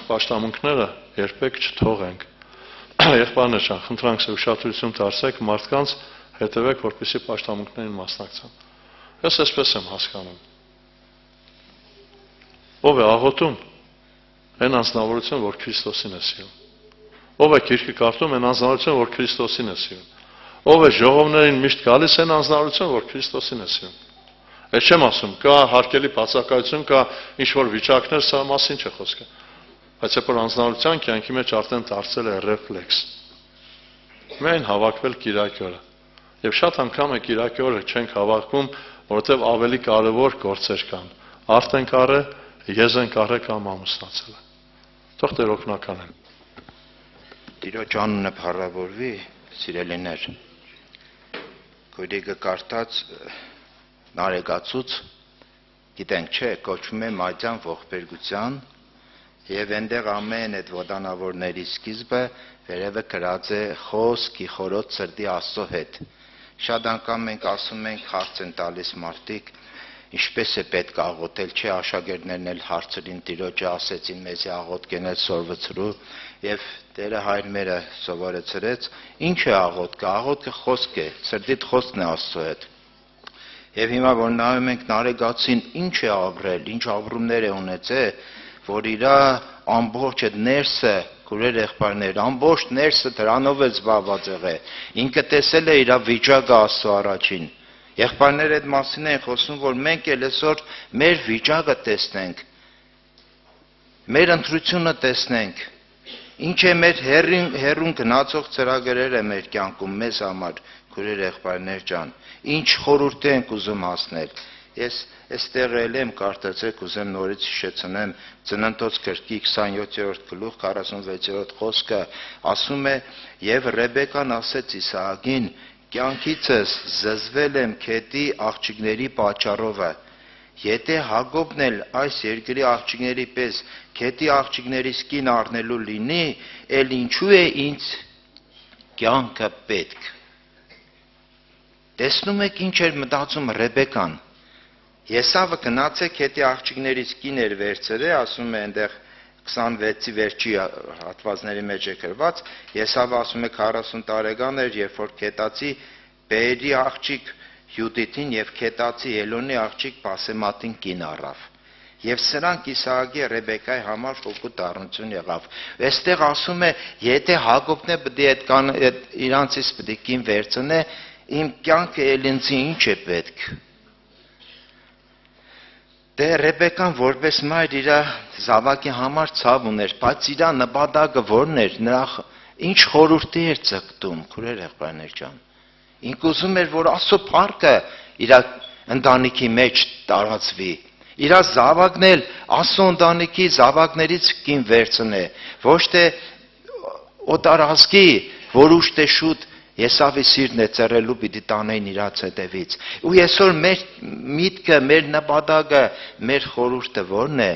պաշտամունքները երբեք չթողենք։ Եղբայրներ ջան, խնդրանք սա ուշադրություն դարձեք մարդկանց հետևեք, որպեսզի պաշտամունքներին մասնակցեն։ Ես այսպես եմ հասկանում։ Ով է աղոթում, այն անձնավորություն, որ Քրիստոսին է սիրում։ Ով է գիրքը կարդում, այն անձնավորություն, որ Քրիստոսին է սիրում։ Ով է ժողովներին միշտ գալիս, այն անձնավորություն, որ Քրիստոսին է սիրում։ Ես չեմ ասում, կա հարկելի բացակայություն, կա ինչ-որ վիճակներ, սա մասին չէ խոսքը։ Բայց երբ որ անձնավորության կյանքի մեջ արդեն դարձել է ռեֆլեքս։ Մենք հավաքվել Կիրակի օրը։ Եվ շատ անգամ է Կիրակի օրը չենք հավաքվում, որովհետև ավելի կարևոր գործեր կան։ Արդ ենք արել, ես ենք արել կամ ամուսնացել։ Թող Տեր օգնական են։ Տիրոջ անունը փառավորվի, սիրելիներ։ Քույրիկը կարդաց Նարեկացուց, գիտենք չէ, կոչվում է մատյան ողբերգության, եւ այնտեղ ամեն այդ ոտանավորների սկիզբը վերևը գրած է խոսքի խորոց սրտի Աստծո հետ։ Շատ անգամ մենք ասում ենք, հարց են տալիս մարդիկ, ինչպես է պետք աղոթել, չէ, աշակերտներն էլ հարցրին Տիրոջը, ասեցին մեզի աղոթքեն էլ սորվեցրու, եւ Տերը հայր մերը սովորեցրեց, ինչ է աղոթքը, աղոթքը խոսք է, սրտիդ խոսքն է Աստծո հետ։ Եվ հիմա որ նայում ենք Նարեկացին ինչ է ապրել, ինչ ապրումներ է ունեցել, որ իր ամբողջ այդ ներսը, քուրեր եղբայրներ, ամբողջ ներսը դրանով է զբաղված եղել։ Ինքը տեսել է իր վիճակը Աստծո առաջին։ Եղբայրները այդ մասին են խոսում, որ մենք էլ այսօր մեր վիճակը տեսնենք, մեր ընտրությունը տեսնենք, ինչ է մեր հերուն գնացող ծրագրերը մեր կյանքում մեզ համար, քուրեր եղբայրներ ջան, ինչ խորհուրդ ենք ուզում հասնել։ Ես այստեղ էլ եմ կարդացեք, ուզեմ նորից հիշեցնեմ Ծննդոց գրքի 27-րդ գլուխ 46-րդ խոսքը, ասում է. «Եվ Ռեբեկան ասեց Իսահակին. կյանքիցս զզվել եմ քեթի աղջիկների պատճառովը, եթե Հակոբն էլ այս երկրի աղջիկների պես քեթի աղջիկներից կին առնելու լինի, էլ ինչու է ինձ կյանքը պետք»։ Տեսնում եք ինչ էր մտածում Ռեբեկան։ Եսավը գնաց է քեթի աղջիկներից կին էր վերցրել, ասում է այնտեղ 26-ի վերջի հատվածների մեջ է գրված, Եսավը ասում է 40 տարեկան էր, երբ որ քետացի Բեերի աղջիկ Յուդիթին եւ քետացի Էլոնի աղջիկ Բասեմատին կին առավ։ Եվ սրանք Իսահակի Ռեբեկայի համար հոգու դառնություն եղավ։ Այստեղ ասում է, եթե Հակոբն է պետք է իրանցից պետք է կին վերցնե, իմ կյանքը էլ ինձ ինչ է պետք։ Դե Ռեբեկան որպես մայր իր զավակի համար ցավ ուներ, բայց իր նպատակը ո՞րն էր, նրա ինչ խորհուրդի էր ցկտում, քուրեր եղբայրներ ջան։ Ինք ուզում էր, որ Աստծո փառքը իր ընտանիքի մեջ տարածվի։ Իր զավակն էլ Աստծո ընտանիքի զավակներից կին վերցնե, ոչ թե օտարազգի, որ ուշտե շուտ Եսավի սիրտն է ծեռելու պիտի տանեին իրաց հետևից։ Ու այսօր մեր միտքը, մեր նպատակը, մեր խորհուրդը ո՞րն է,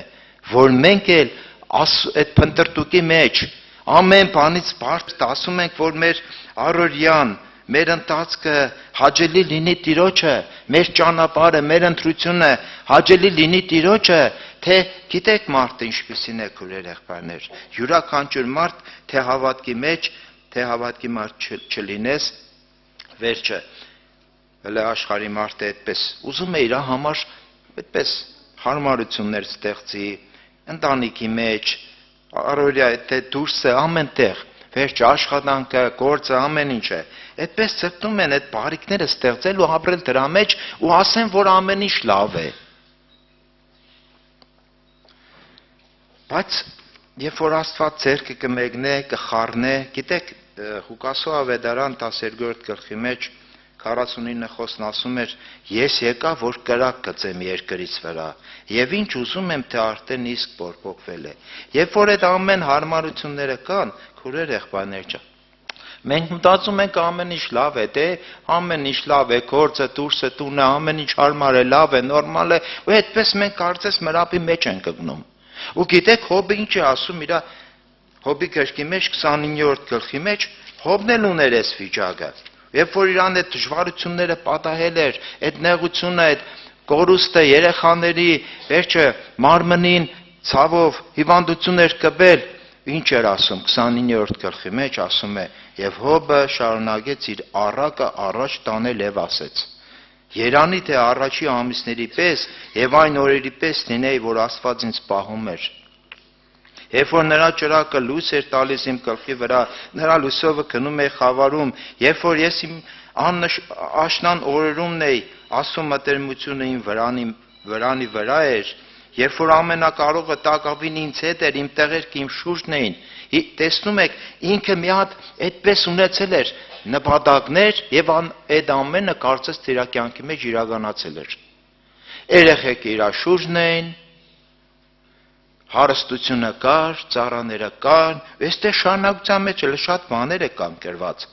որ մենք էլ այդ փնտրտուքի մեջ ամեն բանից բարդ ասում ենք, որ մեր առօրյան, մեր ընթացքը հաճելի լինի Տիրոջը, մեր ճանապարհը, մեր ընտրությունը հաճելի լինի Տիրոջը, թե գիտեք մարդը ինչպիսին է քույրեր եղբայրներ, յուրաքանչյուր մարդ թե հավատքի մեջ, թե հավատքի մարդ չլինես, վերջը, հələ աշխարհի մարդը այդպես ուզում է իր համար այդպես հարմարություններ ստեղծի, ընտանիքի մեջ, առօրյա թե դուրսը ամենտեղ, վերջը աշխատանքը, գործը ամեն ինչ է, այդպես ցկտում են այդ բարիքները ստեղծել ու ապրել դրա մեջ ու ասեն, որ ամեն ինչ լավ է։ Բայց երբ որ Աստված ձեռքը կմեկնե, կխառնե, գիտեք, Ղուկասու ավետարան 12-րդ գլխի մեջ 49 խոսքն ասում էր. ես եկա, որ կրակ գծեմ երկրից վրա, եւ ինչ ուզում եմ, թե արդեն իսկ փոփոխվել է։ Երբ որ այդ ամեն հարմարությունները կան, քուրեր եղբայրներ, մենք մտածում ենք ամեն ինչ լավ է, դե ամեն ինչ լավ է, գործը, դուրսը, տունը, ամեն ինչ հարմար է, լավ է, նորմալ է, ու այդպես մենք կարծես մրապի մեջ ենք գնում։ Ու գիտեք, Հոբը ինչ է ասում իր Հոբի գրքի մեջ 29-րդ գլխի մեջ, Հոբն էլ ուներ այս վիճակը։ Երբ որ իրան այդ դժվարությունները պատահել էր, այդ նեղությունը, այդ կորուստը, երեխաների, վերջը մարմնին ցավով հիվանդություն էր կբել, ինչ էր ասում 29-րդ գլխի մեջ ասում է. եւ Հոբը շարունակեց իր առակը առաջ տանել եւ ասեց. Երանի թե առաջի ամիսների պես եւ այն օրերի պես լինեի, որ Աստված ինձ պահում էր։ Երբ որ նրա ճրակը լույս էր տալիս իմ գլխի վրա, նրա լույսովը գնում էի խավարում, երբ որ ես իմ աշնան օրերումն էի, ասում մտերմությունը իմ վրանի վրա էր, երբ որ ամենակարողը տակավին ինձ հետ էր, իմ տեղերքը իմ շուրջն էին, տեսնում եք, ինքը մի հատ այդպես ունեցել էր նպատակներ եւ այդ ամենը կարծես թե իր կյանքի մեջ իրականացել էր։ Երեխեքը իր շուրջն էին, հարստությունը կար, ծառաները կան, այստեղ շարունակության մեջ էլ շատ բաներ է կան գրված։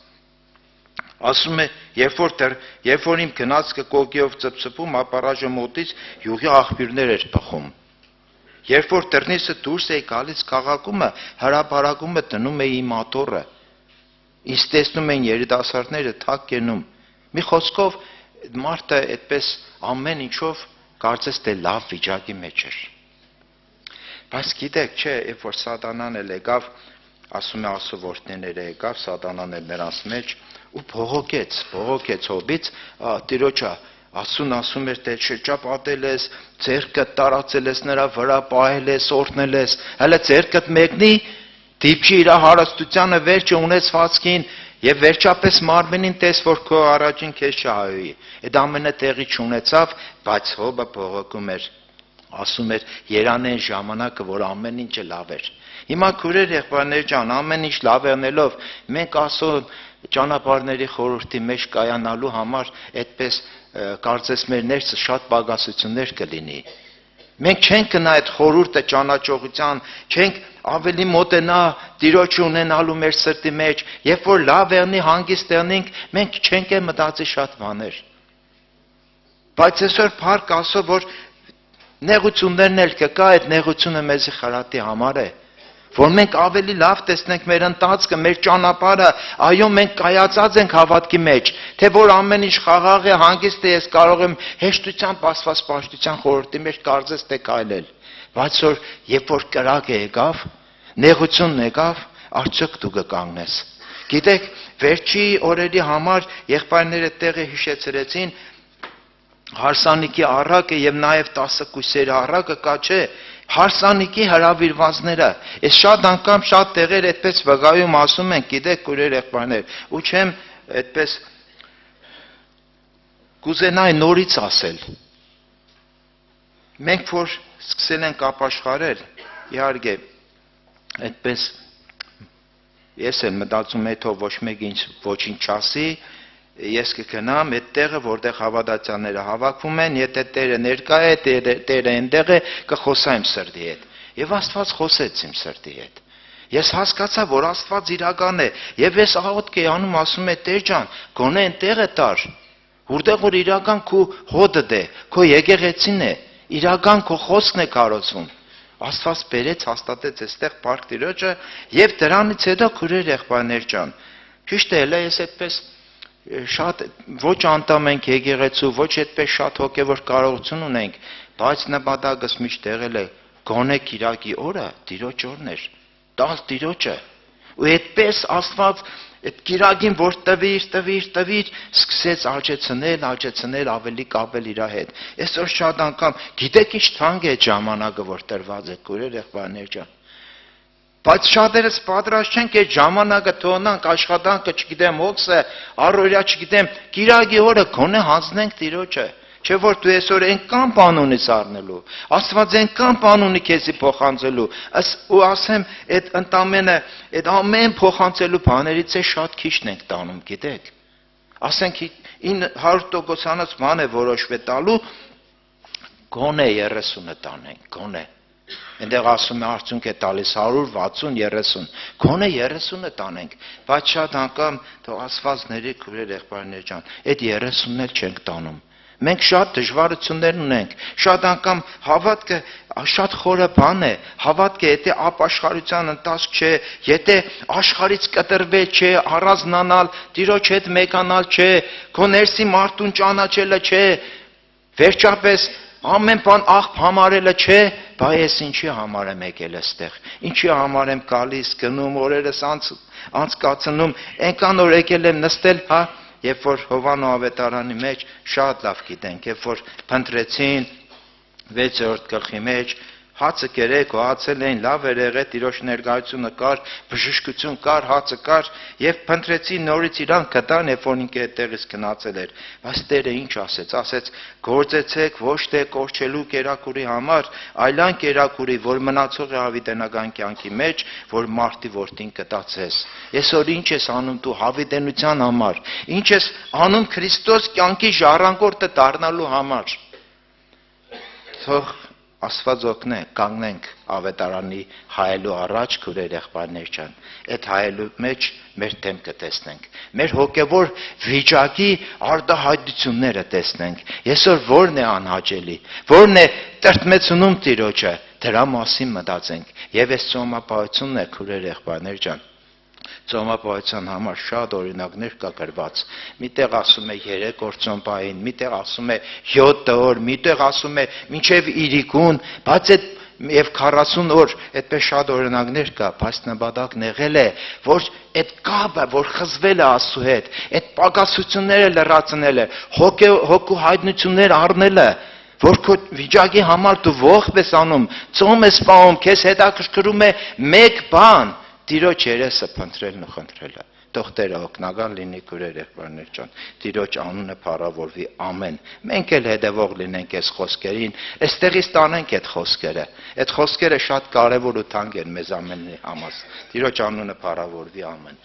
Ասում է, երբ որ իմ գնացքը կոկիով ծպծպում, ապառաժը մոտից յուղի աղբյուրներ էր բխում։ Երբ որ դռնիցը դուրս էի գալիս քաղաքումը, հրապարակումը դնում էի իմ աթոռը։ Ինձ տեսնում էին երիտասարդները թակ կենում։ Մի խոսքով մարդը այդպես ամեն ինչով կարծես թե լավ վիճակի մեջ էր։ Բայց գիտեք, չէ, երբ որ Սատանան էլ եկավ, ասում է ասովորտները եկավ, Սատանան էլ նրանց մեջ ու փողոքեց Հոբից, Տիրոջը ասում էր, թե շրջապատել ես, ձեռքդ տարածել ես նրա վրա, պահել ես, օրհնել ես, հələ ձեռքդ մեկնի, դիպչի իր հարստությանը վերջը ունեցվածքին եւ վերջապես մարմնին տես, որ քո առաջին քեզ չհայոյի։ Այդ ամենը տեղի չունեցավ, բայց Հոբը փողոքում էր, ասում էր, երանեն ժամանակը, որ ամեն ինչը լավ էր։ Հիմա քուրեր եղբայրներ ջան, ամեն ինչ լավ եղնելով, մենք Աստծո ճանապարհների խորհրդի մեջ կայանալու համար այդպես կարծես մեր ներսը շատ պակասություններ կլինի։ Մենք չենք գնա այդ խորհուրդը ճանաչողության, չենք ավելի մոտենա Տիրոջը ունենալու մեր սրտի մեջ, երբ որ լավ եղնի, հանգիստ եղնենք, մենք չենք մտածի շատ բաներ։ Բայց այսօր փառք Աստծո, որ նեղություններն էլ կկա, այդ նեղությունը մեզի խրատի համար է, որ մենք ավելի լավ տեսնենք մեր ընթացքը, մեր ճանապարհը, այո, մենք կայացած ենք հավատքի մեջ, թե որ ամեն ինչ խաղաղ է, հանգիստ է, ես կարող եմ հեշտությամբ ասված պաշտության խորհրդի մեջ կարծես թե քայլել, բայց որ երբ որ կրակը եկավ, նեղությունն եկավ, արդյոք դու կկանգնես։ Գիտեք, վերջի օրերի համար եղբայրները տեղը հիշեցրեցին հարսանիքի առակը եւ նաեւ 10 կույսերի առակը կա, չէ, հարսանիքի հրավիրվածները, այս շատ անգամ շատ տեղեր այդպես վկայում ասում են, գիտեք քույրեր եղբայրներ, ու չեմ այդպես կուզենայի նորից ասել։ Մենք որ սկսել ենք ապաշխարել, իհարկե, այդպես ես էլ մտածում եմ, թող ոչ մեկ ինչ ոչինչ չասի, ես կգնամ այդ տեղը, որտեղ հավատացյալները հավաքվում են, եթե Տերը ներկա է, Տերը այնտեղ է, կխոսա իմ սրտի հետ։ Եվ Աստված խոսեց իմ սրտի հետ։ Ես հասկացա, որ Աստված իրական է, եւ ես աղոթք էի անում, ասում եմ Տեր ջան, գոնե այնտեղը տար, որտեղ որ իրական քո հոդդ է, քո եկեղեցին է, իրական քո խոսքն է կարոցում։ Աստված բերեց, հաստատեց այստեղ Փառք Տիրոջը, եւ դրանից հետո քուրեր եղբայրներ ջան, ճիշտ է, հələ ես այդպես շատ ոչ անդամ ենք եկեղեցու, ոչ այդպես շատ հոգևոր կարողություն ունենք, բայց նպատակս միշտ եղել է գոնե Կիրակի օրը Տիրոջ օրն էր, տալ Տիրոջը։ Ու այդպես Աստված այդ Կիրակին որ տվիր, սկսեց աճեցնել ավելի կապել իր հետ։ Այսօր շատ անգամ գիտեք ինչ թանկ է այդ ժամանակը, որ տրված է քուրեր եղբայրներ ջան։ Բայց շատերս պատրաստ չենք այդ ժամանակը թողնանք աշխատանքը, չգիտեմ, հոգսը, առօրյա, չգիտեմ, Կիրակի օրը գոնե հանձնենք Տիրոջը, չէ՞ որ դու այսօր այնքան բան ունես առնելու, Աստված այնքան բան ունի քեզի փոխանցելու, ու ասեմ, այդ ընդամենը, այդ ամեն փոխանցելու բաներից է շատ քիչն ենք տանում, գիտեք։ Ասենք 100%-անոց բան է որոշվել տալու, գոնե 30-ը տանենք, գոնե։ Այնտեղ ասում է արդյունք է տալիս 160, 30, գոնե 30-ը տանենք, բայց շատ անգամ թող Աստված ների քուրեր եղբայրներ ջան, այդ 30-ն էլ չենք տանում։ Մենք շատ դժվարություններ ունենք, շատ անգամ հավատքը շատ խորը բան է, հավատքը եթե ապաշխարության ընթացք չէ, եթե աշխարհից կտրվել չէ, առանձնանալ, Տիրոջ հետ մեկանալ չէ, քո ներսի մարդուն ճանաչելը չէ, վերջապես ամեն բան աղբ համարելը չէ, բա ես ինչի համար եմ եկել այստեղ, ինչի համար եմ գալիս, գնում, օրերս անցկացնում, այնքան օր եկել եմ նստել, հա, երբ որ Հովանո ավետարանի մեջ շատ լավ գիտենք, երբ որ փնտրեցին 6-րդ գլխի մեջ, հացը կերեք ու հացել էին, լավ էր եղել, Տիրոջ ներկայությունը կար, բժշկություն կար, հացը կար, եւ փնտրեցին նորից իրան գտան, երբ որ ինքը այդտեղից գնացել էր։ Բայց Տերը ինչ ասեց, գործեցեք ոչ թե կորչելու կերակուրի համար, այլ այն կերակուրի, որ մնացող է հավիտենական կյանքի մեջ, որ մարտի որդին կտածես։ Այսօր ինչ ես անում դու հավիտենության համար, ինչ ես անում Քրիստոս կյանքի ժառանգորդը դառնալու համար։ Թող Աստված օգնե, կանգնենք ավետարանի հայելու առաջ քուրեր եղբայրներ ջան։ Այդ հայելու մեջ մեր դեմքը տեսնենք, մեր հոգևոր վիճակի արտահայտությունները տեսնենք։ Այսօր ո՞րն է անհաճելի, ո՞րն է տրտմեցնում Տիրոջը, դրա մասին մտածենք։ Եվ այս ծոմապահությունն է քուրեր եղբայրներ ջան։ Ծոմապահության համար շատ օրինակներ կա գրված։ Միտեղ ասում է 3 օր ծոմպահին, միտեղ ասում է 7 օր, միտեղ ասում է մինչև իրիկուն, բայց այդ եւ 40 օր այդպես շատ օրինակներ կա, բայց նպատակն եղել է, որ այդ կապը, որ խզվել է Աստծո հետ, այդ պակասությունները լրացնել է, հոգու հայտնություններ առնելը, որ քո վիճակի համար դու ողբ ես անում, ծոմ ես պահում, քեզ հետաքրքրում է մեկ բան, Տիրոջ երեսը փնտրելն ու խնդրելը։ Թող Տերը օգնական լինի քուրեր եղբայրներ ջան։ Տիրոջ անունը փառավորվի, ամեն։ Մենք էլ հետևող լինենք այս խոսքերին, այստեղից տանենք այդ խոսքերը։ Այդ խոսքերը շատ կարևոր ու թանկ են մեզ ամենի համար։ Տիրոջ անունը փառավորվի, ամեն։